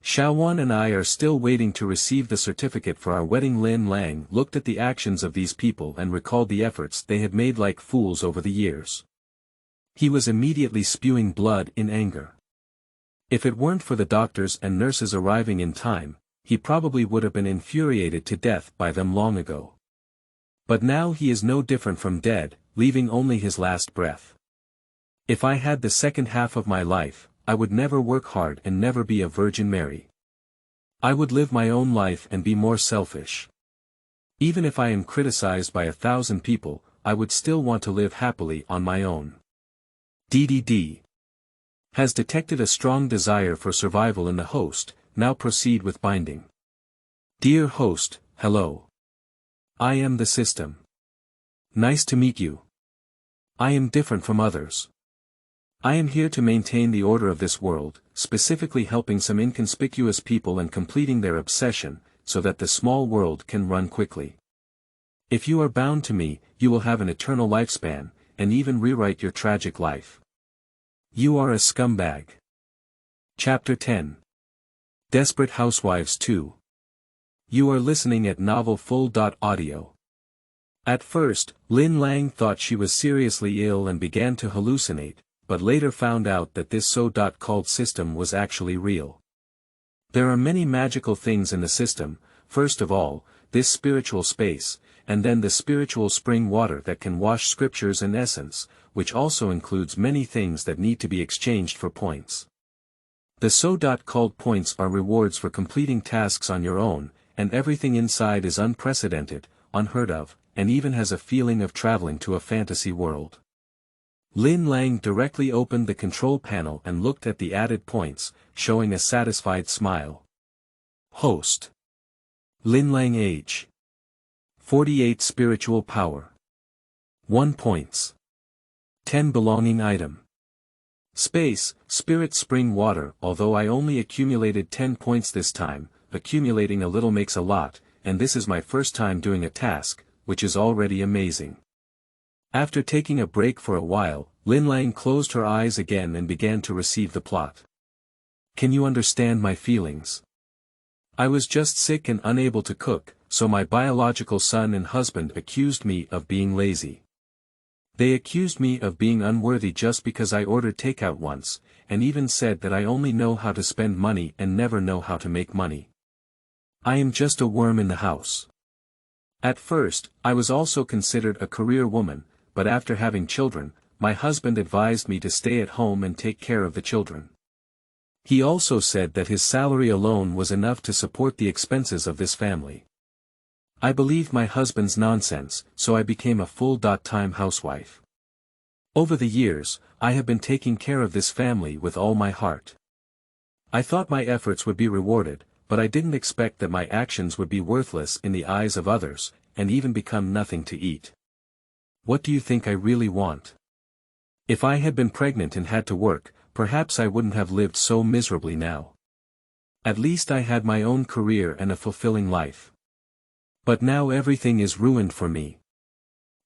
S1: Xiaowan and I are still waiting to receive the certificate for our wedding. Lin Lang looked at the actions of these people and recalled the efforts they had made like fools over the years. He was immediately spewing blood in anger. If it weren't for the doctors and nurses arriving in time, he probably would have been infuriated to death by them long ago. But now he is no different from dead, leaving only his last breath. If I had the second half of my life, I would never work hard and never be a Virgin Mary. I would live my own life and be more selfish. Even if I am criticized by 1,000 people, I would still want to live happily on my own. DDD. Has detected a strong desire for survival in the host, now proceed with binding. Dear host, hello. I am the system. Nice to meet you. I am different from others. I am here to maintain the order of this world, specifically helping some inconspicuous people and completing their obsession, so that the small world can run quickly. If you are bound to me, you will have an eternal lifespan, and even rewrite your tragic life. You are a scumbag. Chapter 10. Desperate Housewives 2. You are listening at Novel Full.audio. At first, Lin Lang thought she was seriously ill and began to hallucinate, but later found out that this so-called system was actually real. There are many magical things in the system, first of all, this spiritual space, and then the spiritual spring water that can wash scriptures and essence, which also includes many things that need to be exchanged for points. The so-called points are rewards for completing tasks on your own, and everything inside is unprecedented, unheard of, and even has a feeling of traveling to a fantasy world. Lin Lang directly opened the control panel and looked at the added points, showing a satisfied smile. Host. Lin Lang age. 48 spiritual power. 1 points. 10 belonging item. Space, spirit spring water. Although I only accumulated 10 points this time, accumulating a little makes a lot, and this is my first time doing a task, which is already amazing. After taking a break for a while, Lin Lang closed her eyes again and began to receive the plot. Can you understand my feelings? I was just sick and unable to cook, so my biological son and husband accused me of being lazy. They accused me of being unworthy just because I ordered takeout once, and even said that I only know how to spend money and never know how to make money. I am just a worm in the house. At first, I was also considered a career woman, but after having children, my husband advised me to stay at home and take care of the children. He also said that his salary alone was enough to support the expenses of this family. I believed my husband's nonsense, so I became a full-time housewife. Over the years, I have been taking care of this family with all my heart. I thought my efforts would be rewarded, but I didn't expect that my actions would be worthless in the eyes of others, and even become nothing to eat. What do you think I really want? If I had been pregnant and had to work, perhaps I wouldn't have lived so miserably now. At least I had my own career and a fulfilling life. But now everything is ruined for me.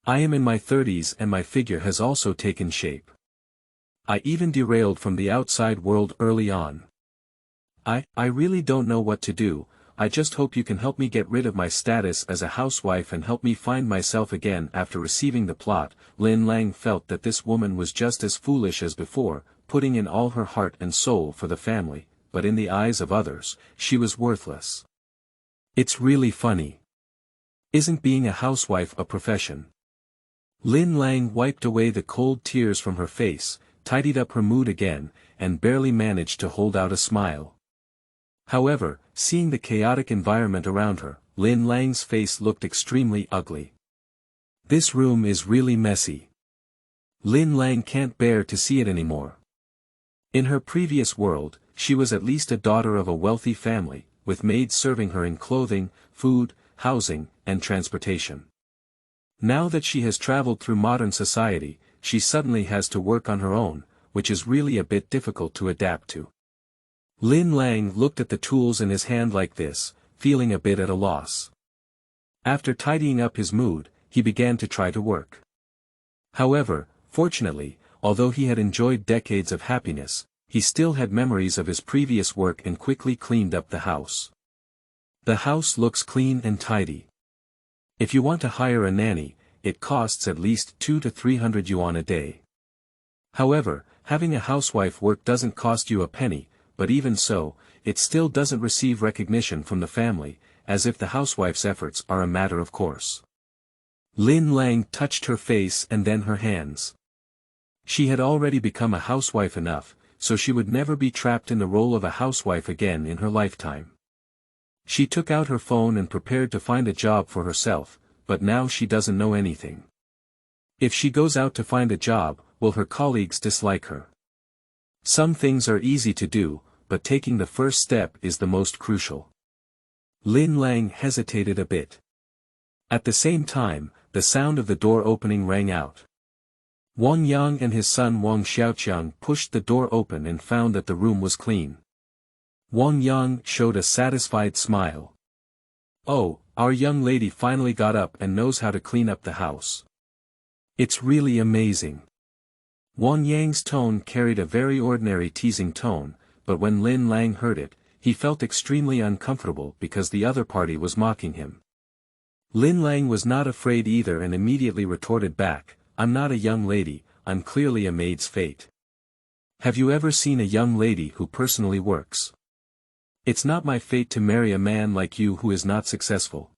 S1: I am in my 30s and my figure has also taken shape. I even derailed from the outside world early on. I really don't know what to do. I just hope you can help me get rid of my status as a housewife and help me find myself again. After receiving the plot, Lin Lang felt that this woman was just as foolish as before, putting in all her heart and soul for the family, but in the eyes of others, she was worthless. It's really funny. Isn't being a housewife a profession? Lin Lang wiped away the cold tears from her face, tidied up her mood again, and barely managed to hold out a smile. However, seeing the chaotic environment around her, Lin Lang's face looked extremely ugly. This room is really messy. Lin Lang can't bear to see it anymore. In her previous world, she was at least a daughter of a wealthy family, with maids serving her in clothing, food, housing, and transportation. Now that she has traveled through modern society, she suddenly has to work on her own, which is really a bit difficult to adapt to. Lin Lang looked at the tools in his hand like this, feeling a bit at a loss. After tidying up his mood, he began to try to work. However, fortunately, although he had enjoyed decades of happiness, he still had memories of his previous work and quickly cleaned up the house. The house looks clean and tidy. If you want to hire a nanny, it costs at least 200 to 300 yuan a day. However, having a housewife work doesn't cost you a penny, but even so, it still doesn't receive recognition from the family, as if the housewife's efforts are a matter of course. Lin Lang touched her face and then her hands. She had already become a housewife enough, so she would never be trapped in the role of a housewife again in her lifetime. She took out her phone and prepared to find a job for herself, but now she doesn't know anything. If she goes out to find a job, will her colleagues dislike her? Some things are easy to do, but taking the first step is the most crucial. Lin Lang hesitated a bit. At the same time, the sound of the door opening rang out. Wang Yang and his son Wang Xiaoqiang pushed the door open and found that the room was clean. Wang Yang showed a satisfied smile. Oh, our young lady finally got up and knows how to clean up the house. It's really amazing. Wang Yang's tone carried a very ordinary teasing tone, but when Lin Lang heard it, he felt extremely uncomfortable because the other party was mocking him. Lin Lang was not afraid either and immediately retorted back, I'm not a young lady, I'm clearly a maid's fate. Have you ever seen a young lady who personally works? It's not my fate to marry a man like you who is not successful.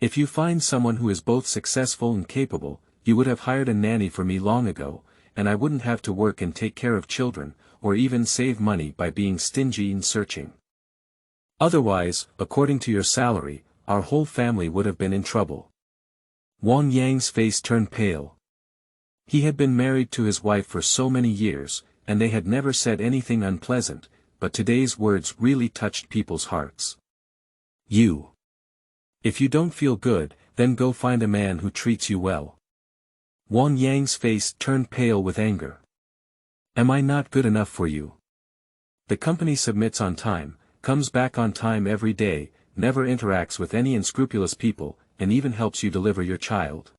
S1: If you find someone who is both successful and capable, you would have hired a nanny for me long ago, and I wouldn't have to work and take care of children, or even save money by being stingy and searching. Otherwise, according to your salary, our whole family would have been in trouble. Wang Yang's face turned pale. He had been married to his wife for so many years, and they had never said anything unpleasant, but today's words really touched people's hearts. You. If you don't feel good, then go find a man who treats you well. Wang Yang's face turned pale with anger. Am I not good enough for you? The company submits on time, comes back on time every day, never interacts with any unscrupulous people, and even helps you deliver your child.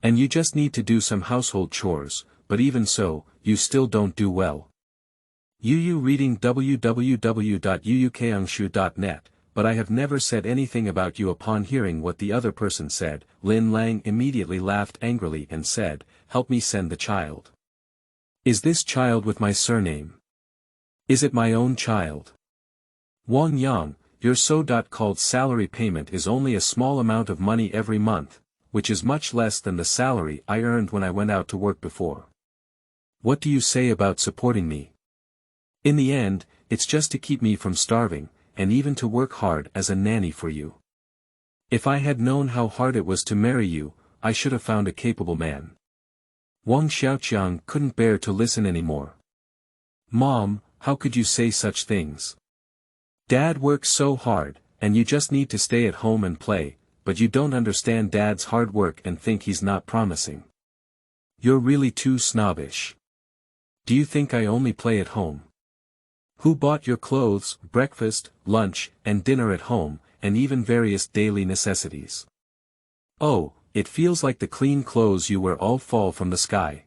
S1: And you just need to do some household chores, but even so, you still don't do well. Yu reading www.yuukangshu.net, but I have never said anything about you. Upon hearing what the other person said, Lin Lang immediately laughed angrily and said, help me send the child. Is this child with my surname? Is it my own child? Wang Yang, your so-called salary payment is only a small amount of money every month, which is much less than the salary I earned when I went out to work before. What do you say about supporting me? In the end, it's just to keep me from starving, and even to work hard as a nanny for you. If I had known how hard it was to marry you, I should have found a capable man. Wang Xiaoqiang couldn't bear to listen anymore. Mom, how could you say such things? Dad works so hard, and you just need to stay at home and play, but you don't understand Dad's hard work and think he's not promising. You're really too snobbish. Do you think I only play at home? Who bought your clothes, breakfast, lunch, and dinner at home, and even various daily necessities? Oh, it feels like the clean clothes you wear all fall from the sky.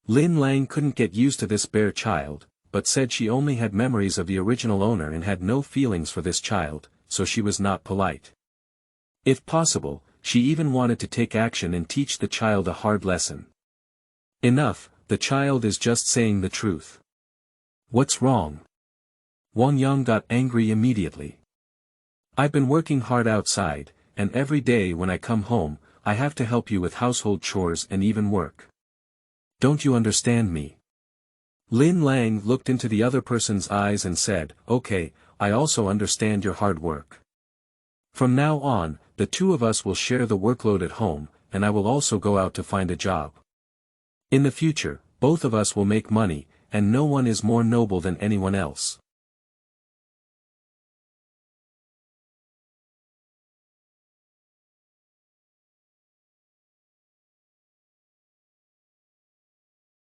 S1: Lin Lang couldn't get used to this bare child, but said she only had memories of the original owner and had no feelings for this child, so she was not polite. If possible, she even wanted to take action and teach the child a hard lesson. Enough, the child is just saying the truth. What's wrong? Wang Yang got angry immediately. I've been working hard outside, and every day when I come home, I have to help you with household chores and even work. Don't you understand me? Lin Lang looked into the other person's eyes and said, okay, I also understand your hard work. From now on, the two of us will share the workload at home, and I will also go out to find a job. In the future, both of us will make money, and no one is more noble than anyone else.